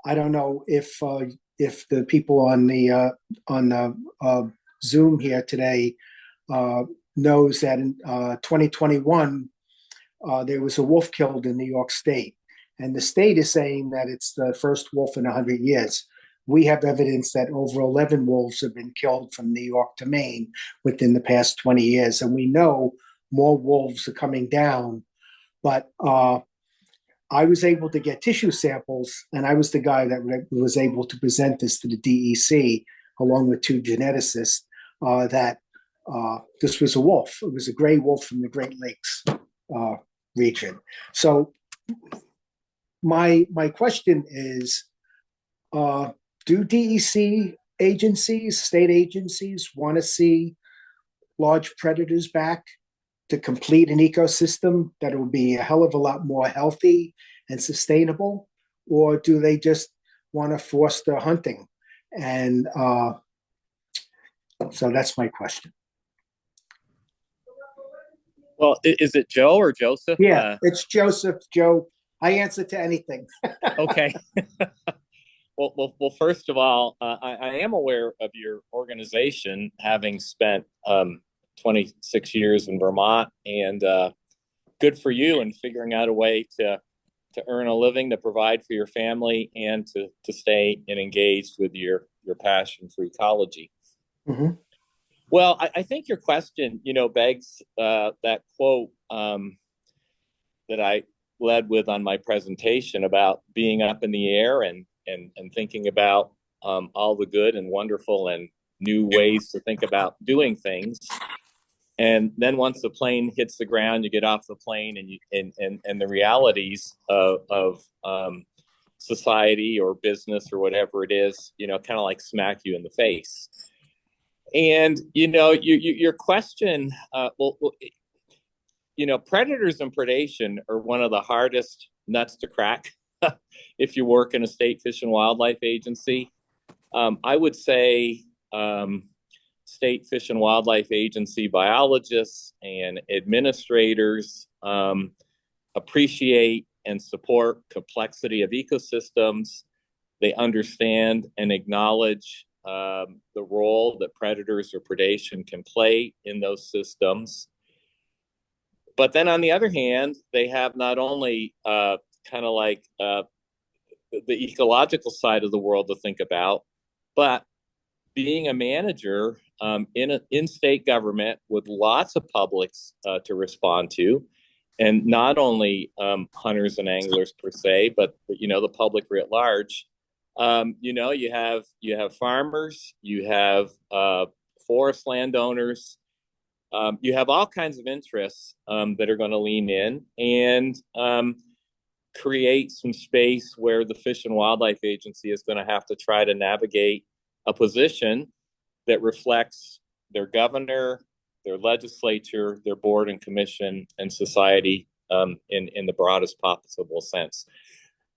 don't know if the people on the Zoom here today knows that in 2021 there was a wolf killed in New York State, and the state is saying that it's the first wolf in 100 years. We have evidence that over 11 wolves have been killed from New York to Maine within the past 20 years, and we know more wolves are coming down. But I was able to get tissue samples, and I was the guy that was able to present this to the DEC along with two geneticists that this was a wolf. It was a gray wolf from the Great Lakes region. So my question is, do DEC agencies, state agencies, want to see large predators back to complete an ecosystem that will be a hell of a lot more healthy and sustainable? Or do they just want to force the hunting? And so that's my question. Well, is it Joe or Joseph? Yeah, it's Joseph. Joe, I answer to anything. Okay. Well, first of all, I am aware of your organization, having spent 26 years in Vermont, and good for you in figuring out a way to earn a living, to provide for your family, and to stay and engaged with your passion for ecology. Mm-hmm. Well, I think your question, begs that quote that I led with on my presentation about being up in the air and thinking about all the good and wonderful and new ways to think about doing things. And then once the plane hits the ground, you get off the plane, and the realities of society or business or whatever it is, kind of like smack you in the face. And your question, predators and predation are one of the hardest nuts to crack if you work in a state fish and wildlife agency. I would say state fish and wildlife agency biologists and administrators appreciate and support complexity of ecosystems. They understand and acknowledge the role that predators or predation can play in those systems. But then on the other hand, they have not only kind of like the ecological side of the world to think about, but being a manager in state government with lots of publics to respond to, and not only hunters and anglers per se, but the public writ large. You have farmers, you have forest landowners, you have all kinds of interests that are going to lean in and create some space where the Fish and Wildlife Agency is going to have to try to navigate a position that reflects their governor, their legislature, their board and commission, and society in the broadest possible sense.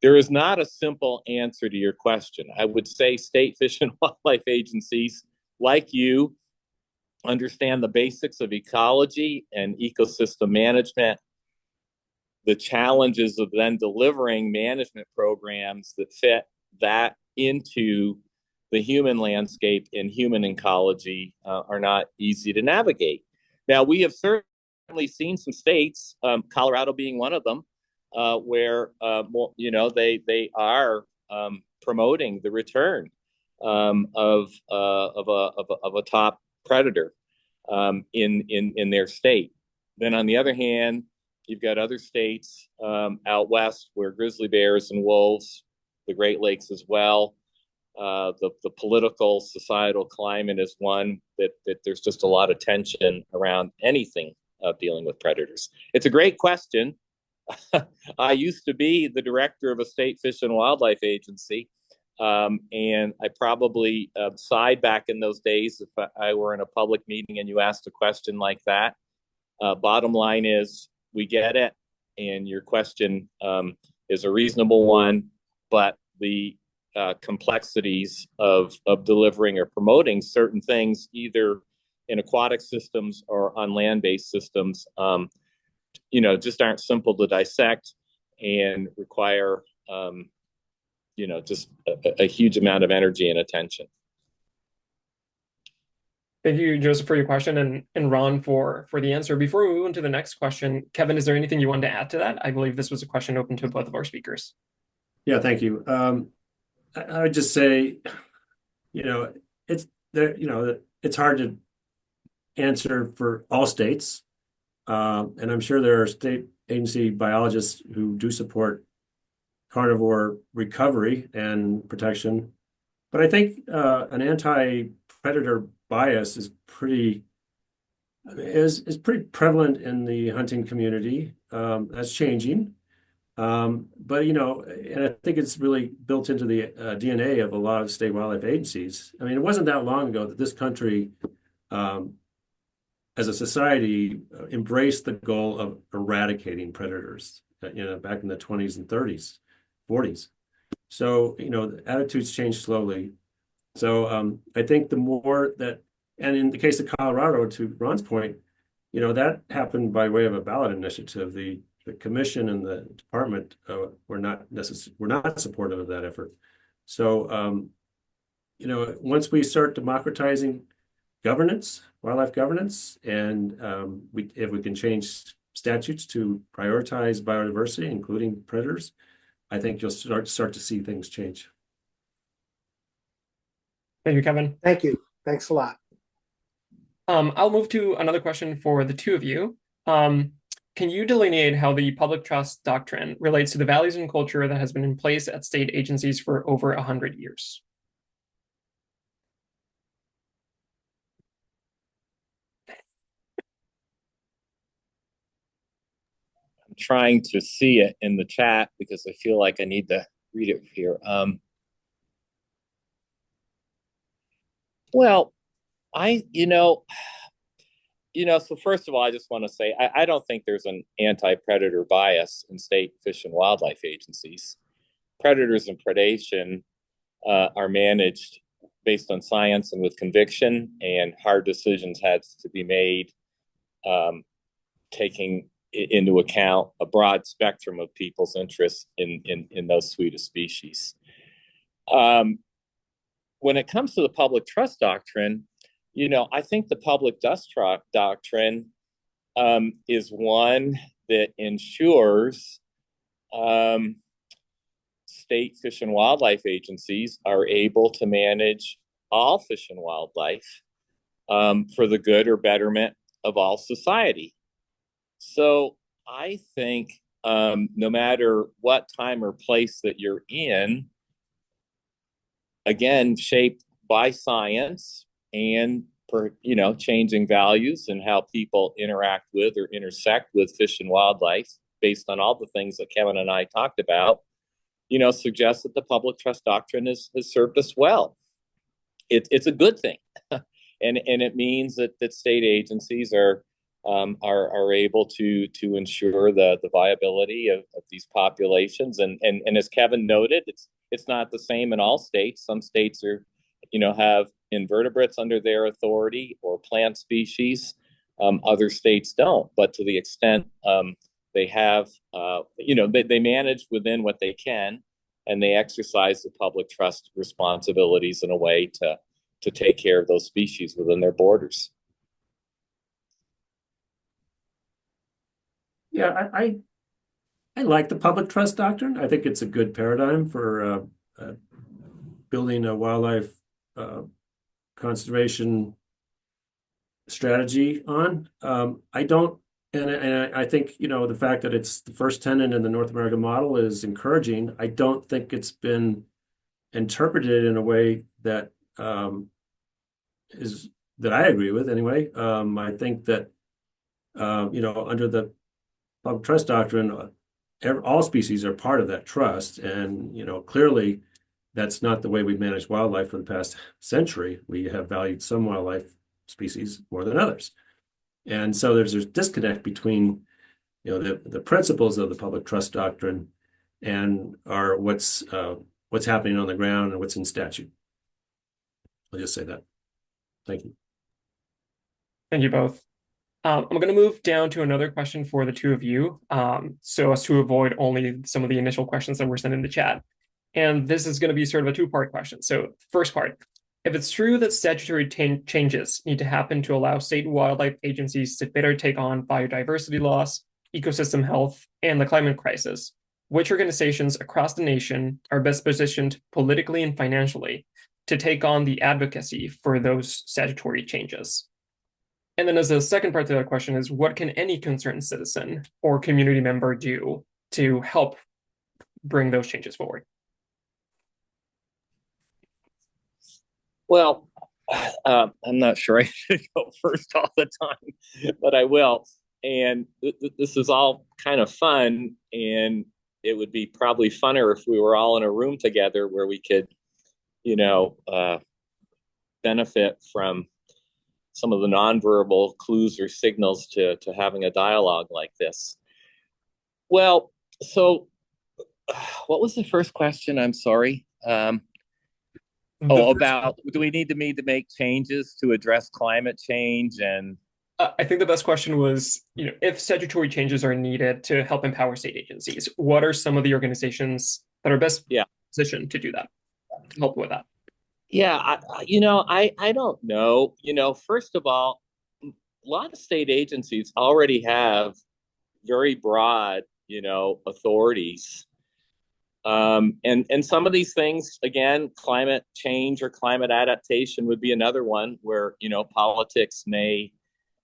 There is not a simple answer to your question. I would say state fish and wildlife agencies, like you, understand the basics of ecology and ecosystem management, the challenges of then delivering management programs that fit that into the human landscape and human ecology are not easy to navigate. Now, we have certainly seen some states, Colorado being one of them, where they are promoting the return of a top predator in their state. Then on the other hand, you've got other states out west where grizzly bears and wolves, the Great Lakes as well, The political societal climate is one that there's just a lot of tension around anything dealing with predators. It's a great question. I used to be the director of a state fish and wildlife agency, and I probably sighed back in those days if I were in a public meeting and you asked a question like that. Bottom line is, we get it, and your question is a reasonable one, but the complexities of delivering or promoting certain things, either in aquatic systems or on land-based systems, just aren't simple to dissect and require, just a huge amount of energy and attention. Thank you, Joseph, for your question, and Ron for the answer. Before we move on to the next question, Kevin, is there anything you wanted to add to that? I believe this was a question open to both of our speakers. Yeah, thank you. I would just say, it's there, it's hard to answer for all states. And I'm sure there are state agency biologists who do support carnivore recovery and protection. But I think an anti-predator bias is pretty prevalent in the hunting community. That's changing. But and I think it's really built into the DNA of a lot of state wildlife agencies. I mean, it wasn't that long ago that this country, as a society, embraced the goal of eradicating predators, back in the 20s and 30s, 40s. So, the attitudes change slowly. So I think the more that, and in the case of Colorado, to Ron's point, that happened by way of a ballot initiative. The commission and the department were not supportive of that effort. So, once we start democratizing governance, wildlife governance, and if we can change statutes to prioritize biodiversity, including predators, I think you'll start to see things change. Thank you, Kevin. Thank you. Thanks a lot. I'll move to another question for the two of you. Can you delineate how the public trust doctrine relates to the values and culture that has been in place at state agencies for over 100 years? I'm trying to see it in the chat because I feel like I need to read it here. Well, so first of all, I just want to say, I don't think there's an anti-predator bias in state fish and wildlife agencies. Predators and predation are managed based on science and with conviction, and hard decisions had to be made, taking into account a broad spectrum of people's interests in those suite of species. When it comes to the public trust doctrine, I think the public trust doctrine is one that ensures state fish and wildlife agencies are able to manage all fish and wildlife for the good or betterment of all society. So I think no matter what time or place that you're in, again, shaped by science and changing values and how people interact with or intersect with fish and wildlife based on all the things that Kevin and I talked about, suggests that the public trust doctrine has served us well. It's a good thing. and it means that state agencies are able to ensure the viability of these populations. And as Kevin noted, it's not the same in all states. Some states have invertebrates under their authority or plant species. Other states don't. But to the extent they have, they manage within what they can, and they exercise the public trust responsibilities in a way to take care of those species within their borders. Yeah, I like the public trust doctrine. I think it's a good paradigm for building a wildlife conservation strategy on. I don't, and I think the fact that it's the first tenet in the North American model is encouraging. I don't think it's been interpreted it in a way that is that I agree with anyway. I think that under the public trust doctrine, all species are part of that trust, and clearly that's not the way we've managed wildlife for the past century. We have valued some wildlife species more than others, and so there's a disconnect between the principles of the public trust doctrine and what's happening on the ground and what's in statute. I'll just say that. Thank you. Thank you both. I'm going to move down to another question for the two of you, so as to avoid only some of the initial questions that were sent in the chat. And this is going to be sort of a two-part question. So first part, if it's true that statutory changes need to happen to allow state wildlife agencies to better take on biodiversity loss, ecosystem health, and the climate crisis, which organizations across the nation are best positioned politically and financially to take on the advocacy for those statutory changes? And then as a second part to that question is, what can any concerned citizen or community member do to help bring those changes forward? Well, I'm not sure I should go first all the time, but I will. And this is all kind of fun, and it would be probably funner if we were all in a room together where we could, benefit from some of the nonverbal clues or signals to having a dialogue like this. Well, so what was the first question? I'm sorry. About do we need to make changes to address climate change? And I think the best question was, if statutory changes are needed to help empower state agencies, what are some of the organizations that are best positioned to do that, to help with that? Yeah, I don't know. First of all, a lot of state agencies already have very broad, authorities. And some of these things, again, climate change or climate adaptation would be another one where, politics may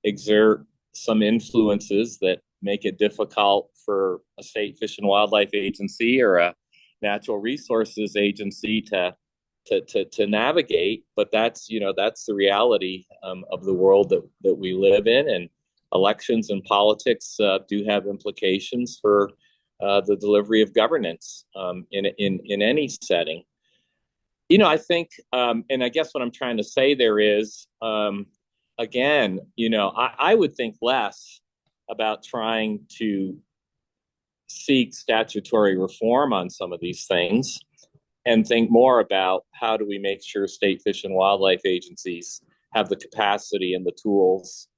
exert some influences that make it difficult for a state fish and wildlife agency or a natural resources agency to navigate. But that's the reality of the world that we live in, and elections and politics do have implications for the delivery of governance in any setting. I think, and I guess what I'm trying to say there is, again, I would think less about trying to seek statutory reform on some of these things and think more about how do we make sure state fish and wildlife agencies have the capacity and the tools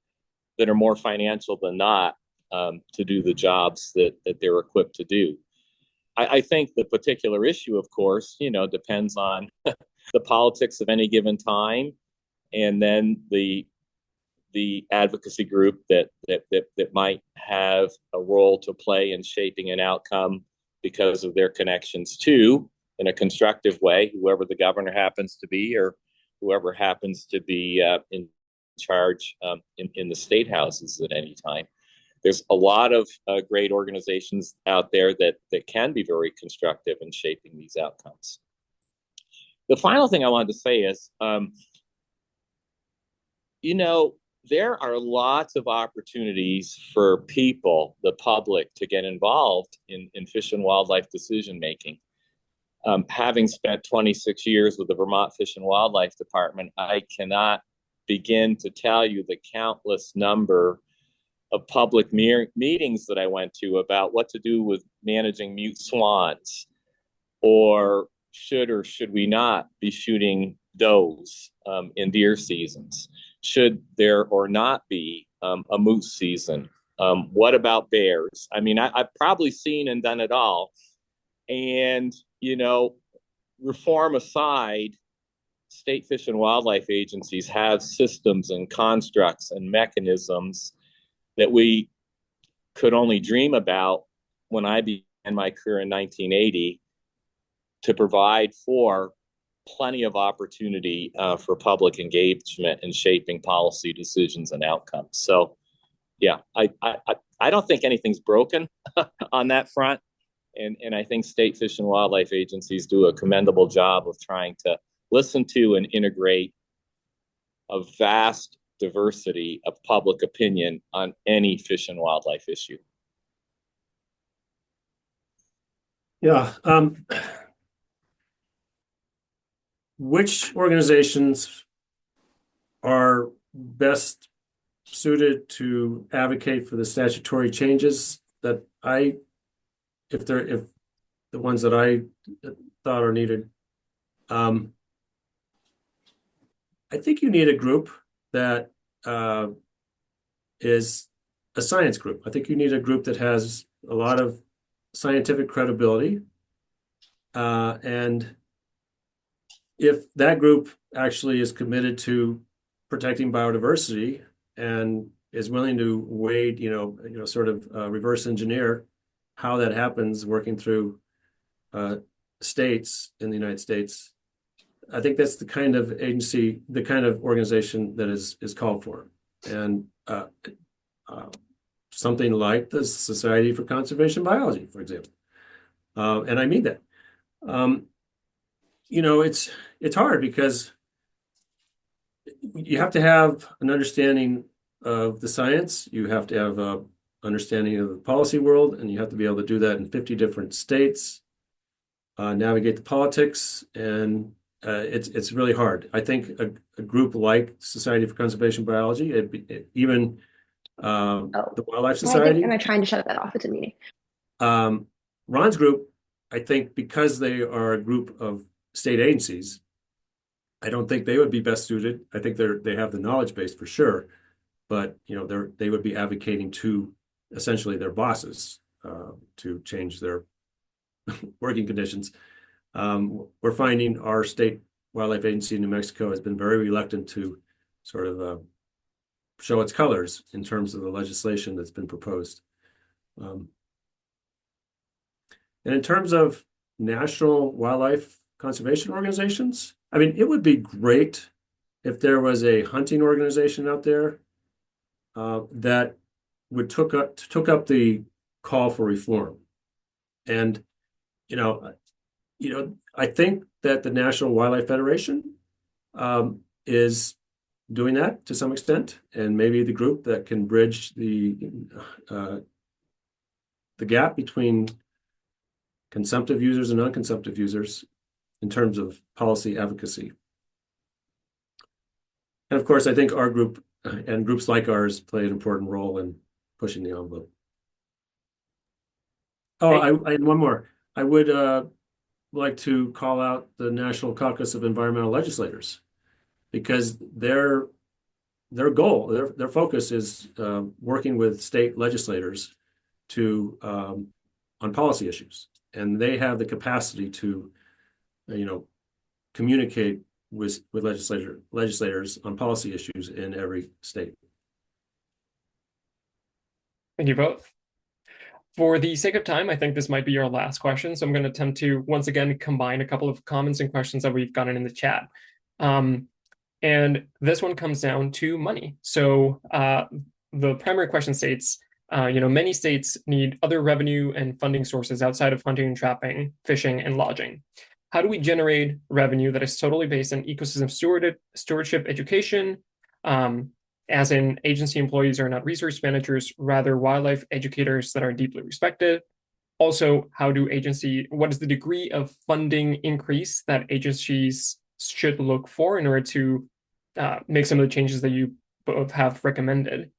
that are more financial than not to do the jobs that they're equipped to do. I think the particular issue, of course, depends on the politics of any given time, and then the advocacy group that might have a role to play in shaping an outcome because of their connections to, in a constructive way, whoever the governor happens to be or whoever happens to be in charge in the state houses at any time. There's a lot of great organizations out there that can be very constructive in shaping these outcomes. The final thing I wanted to say is, there are lots of opportunities for people, the public, to get involved in fish and wildlife decision making. Having spent 26 years with the Vermont Fish and Wildlife Department, I cannot begin to tell you the countless number of public meetings that I went to about what to do with managing mute swans, or should we not be shooting does in deer seasons? Should there or not be a moose season? What about bears? I mean, I've probably seen and done it all. And, reform aside, state fish and wildlife agencies have systems and constructs and mechanisms that we could only dream about when I began my career in 1980 to provide for plenty of opportunity for public engagement in shaping policy decisions and outcomes. So, yeah, I don't think anything's broken on that front. And I think state fish and wildlife agencies do a commendable job of trying to listen to and integrate a vast diversity of public opinion on any fish and wildlife issue. Yeah. Which organizations are best suited to advocate for the statutory changes that if the ones that I thought are needed? I think you need a group that is a science group. I think you need a group that has a lot of scientific credibility. And if that group actually is committed to protecting biodiversity and is willing to wade, sort of reverse engineer how that happens, working through states in the United States, I think that's the kind of agency, the kind of organization that is called for. And something like the Society for Conservation Biology, for example. And I mean that. It's hard because you have to have an understanding of the science. You have to have an understanding of the policy world, and you have to be able to do that in 50 different states, navigate the politics, and it's really hard. I think a group like Society for Conservation Biology, even the Wildlife Society. Am I trying to shut that off? It's a meeting. Ron's group, I think, because they are a group of state agencies, I don't think they would be best suited. I think they have the knowledge base for sure, but they would be advocating to essentially their bosses to change their working conditions. We're finding our state wildlife agency in New Mexico has been very reluctant to sort of show its colors in terms of the legislation that's been proposed. And in terms of national wildlife conservation organizations, I mean, it would be great if there was a hunting organization out there that would took up the call for reform. And I think that the National Wildlife Federation is doing that to some extent, and maybe the group that can bridge the gap between consumptive users and non-consumptive users in terms of policy advocacy. And of course, I think our group and groups like ours play an important role in pushing the envelope. Oh, and one more. I would like to call out the National Caucus of Environmental Legislators, because their goal, their focus is working with state legislators to on policy issues, and they have the capacity to communicate with legislators on policy issues in every state. Thank you both. For the sake of time, I think this might be your last question, so I'm going to attempt to once again combine a couple of comments and questions that we've gotten in the chat. And this one comes down to money. So the primary question states, many states need other revenue and funding sources outside of hunting and trapping, fishing, and lodging. How do we generate revenue that is totally based on ecosystem stewardship education, as in agency employees are not resource managers, rather wildlife educators that are deeply respected? Also, what is the degree of funding increase that agencies should look for in order to make some of the changes that you both have recommended?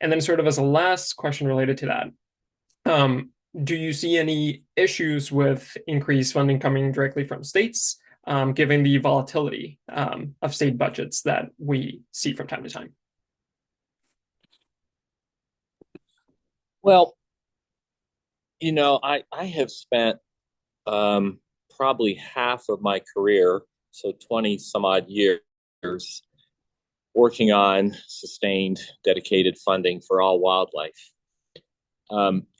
And then sort of as a last question related to that, do you see any issues with increased funding coming directly from states, given the volatility of state budgets that we see from time to time? Well, I have spent probably half of my career, so 20 some odd years, working on sustained, dedicated funding for all wildlife.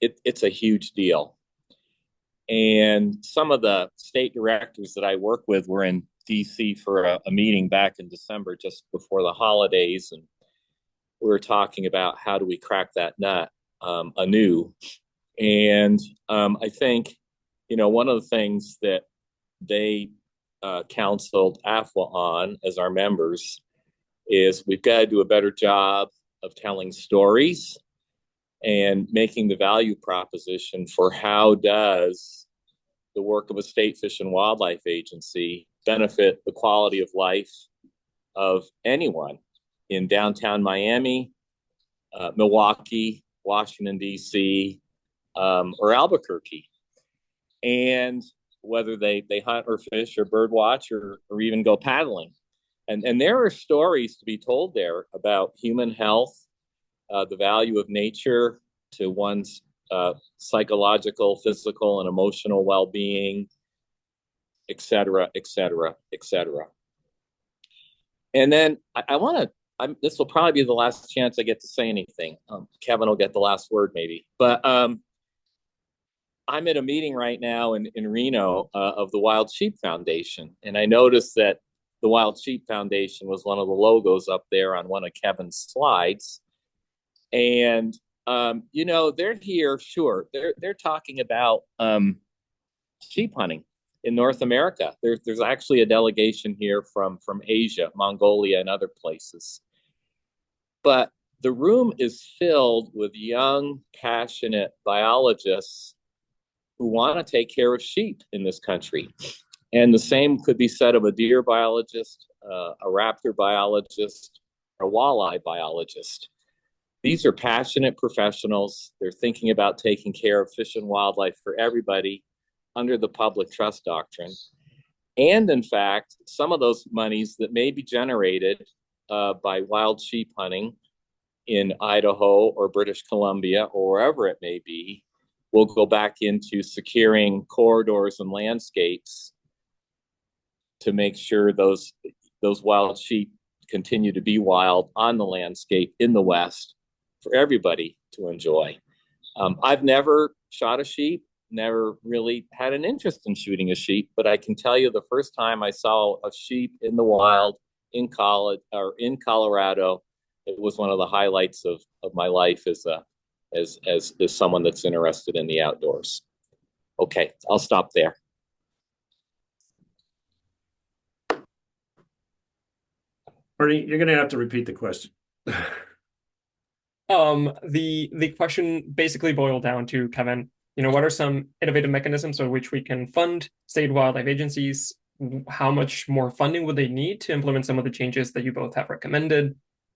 It's a huge deal. And some of the state directors that I work with were in DC for a meeting back in December, just before the holidays. And we were talking about how do we crack that nut anew. And I think one of the things that they counseled AFWA on as our members is we've got to do a better job of telling stories and making the value proposition for how does the work of a state fish and wildlife agency benefit the quality of life of anyone in downtown Miami, Milwaukee, Washington, D.C., or Albuquerque. And whether they hunt or fish or bird watch or even go paddling. And there are stories to be told there about human health, the value of nature to one's psychological, physical, and emotional well-being, et cetera, et cetera, et cetera. And then I want to, this will probably be the last chance I get to say anything. Kevin will get the last word maybe. But I'm at a meeting right now in Reno of the Wild Sheep Foundation. And I noticed that the Wild Sheep Foundation was one of the logos up there on one of Kevin's slides. And, they're here, sure. They're talking about sheep hunting in North America. There's actually a delegation here from Asia, Mongolia, and other places. But the room is filled with young, passionate biologists who want to take care of sheep in this country. And the same could be said of a deer biologist, a raptor biologist, a walleye biologist. These are passionate professionals. They're thinking about taking care of fish and wildlife for everybody under the public trust doctrine. And in fact, some of those monies that may be generated by wild sheep hunting in Idaho or British Columbia or wherever it may be will go back into securing corridors and landscapes to make sure those wild sheep continue to be wild on the landscape in the West for everybody to enjoy. I've never shot a sheep, never really had an interest in shooting a sheep, but I can tell you the first time I saw a sheep in the wild in Colorado, it was one of the highlights of my life as someone that's interested in the outdoors. Okay, I'll stop there. Bernie, you're going to have to repeat the question. The question basically boiled down to, Kevin, what are some innovative mechanisms by which we can fund state wildlife agencies? How much more funding would they need to implement some of the changes that you both have recommended?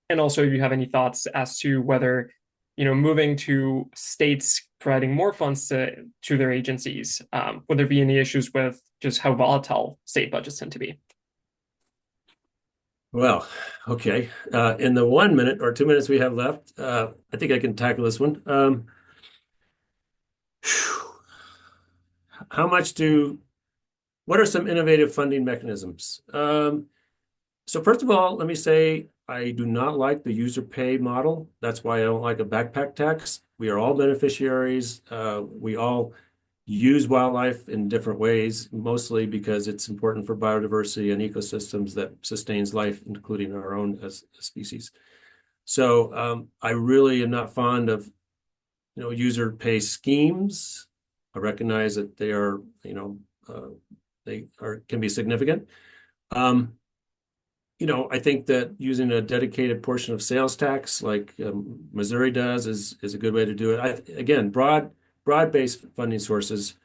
And also, if you have any thoughts as to whether, moving to states providing more funds to their agencies, would there be any issues with just how volatile state budgets tend to be? Well, okay. In the 1 minute or 2 minutes we have left, I think I can tackle this one. What are some innovative funding mechanisms? So first of all, let me say I do not like the user pay model. That's why I don't like a backpack tax. We are all beneficiaries. We all use wildlife in different ways, mostly because it's important for biodiversity and ecosystems that sustains life, including our own as a species. So I really am not fond of, user pay schemes. I recognize that they are, can be significant. I think that using a dedicated portion of sales tax, like Missouri does, is a good way to do it. Again, broad-based funding sources,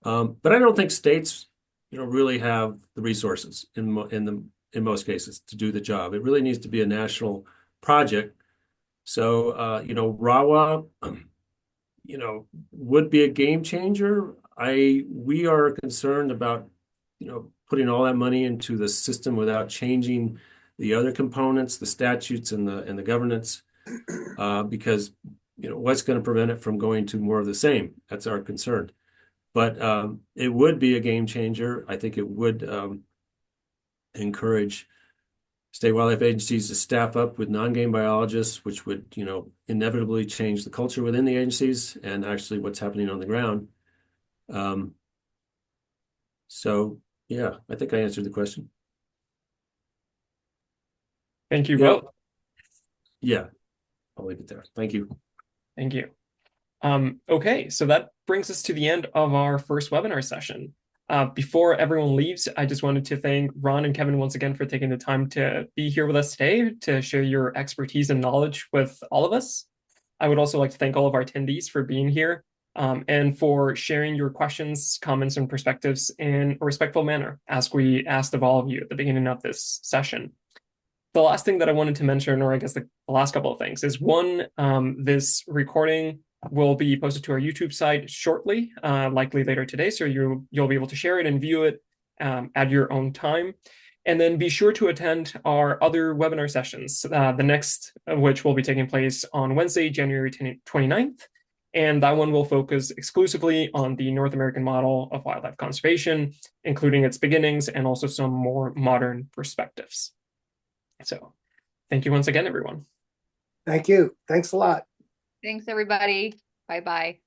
but I don't think states, really have the resources in most cases to do the job. It really needs to be a national project. So, RAWA, would be a game changer. We are concerned about, putting all that money into the system without changing the other components, the statutes and the governance, because what's going to prevent it from going to more of the same? That's our concern. But it would be a game changer. I think it would encourage state wildlife agencies to staff up with non-game biologists, which would, inevitably change the culture within the agencies and actually what's happening on the ground. So yeah, I think I answered the question. Thank you Yeah. both. Yeah, I'll leave it there. Thank you. Thank you. Okay, so that brings us to the end of our first webinar session. Before everyone leaves, I just wanted to thank Ron and Kevin once again for taking the time to be here with us today to share your expertise and knowledge with all of us. I would also like to thank all of our attendees for being here and for sharing your questions, comments, and perspectives in a respectful manner, as we asked of all of you at the beginning of this session. The last thing that I wanted to mention, or I guess the last couple of things, is one, this recording will be posted to our YouTube site shortly, likely later today, so you'll be able to share it and view it at your own time. And then be sure to attend our other webinar sessions, the next of which will be taking place on Wednesday, January 29th. And that one will focus exclusively on the North American model of wildlife conservation, including its beginnings and also some more modern perspectives. So thank you once again, everyone. Thank you. Thanks a lot. Thanks, everybody. Bye-bye.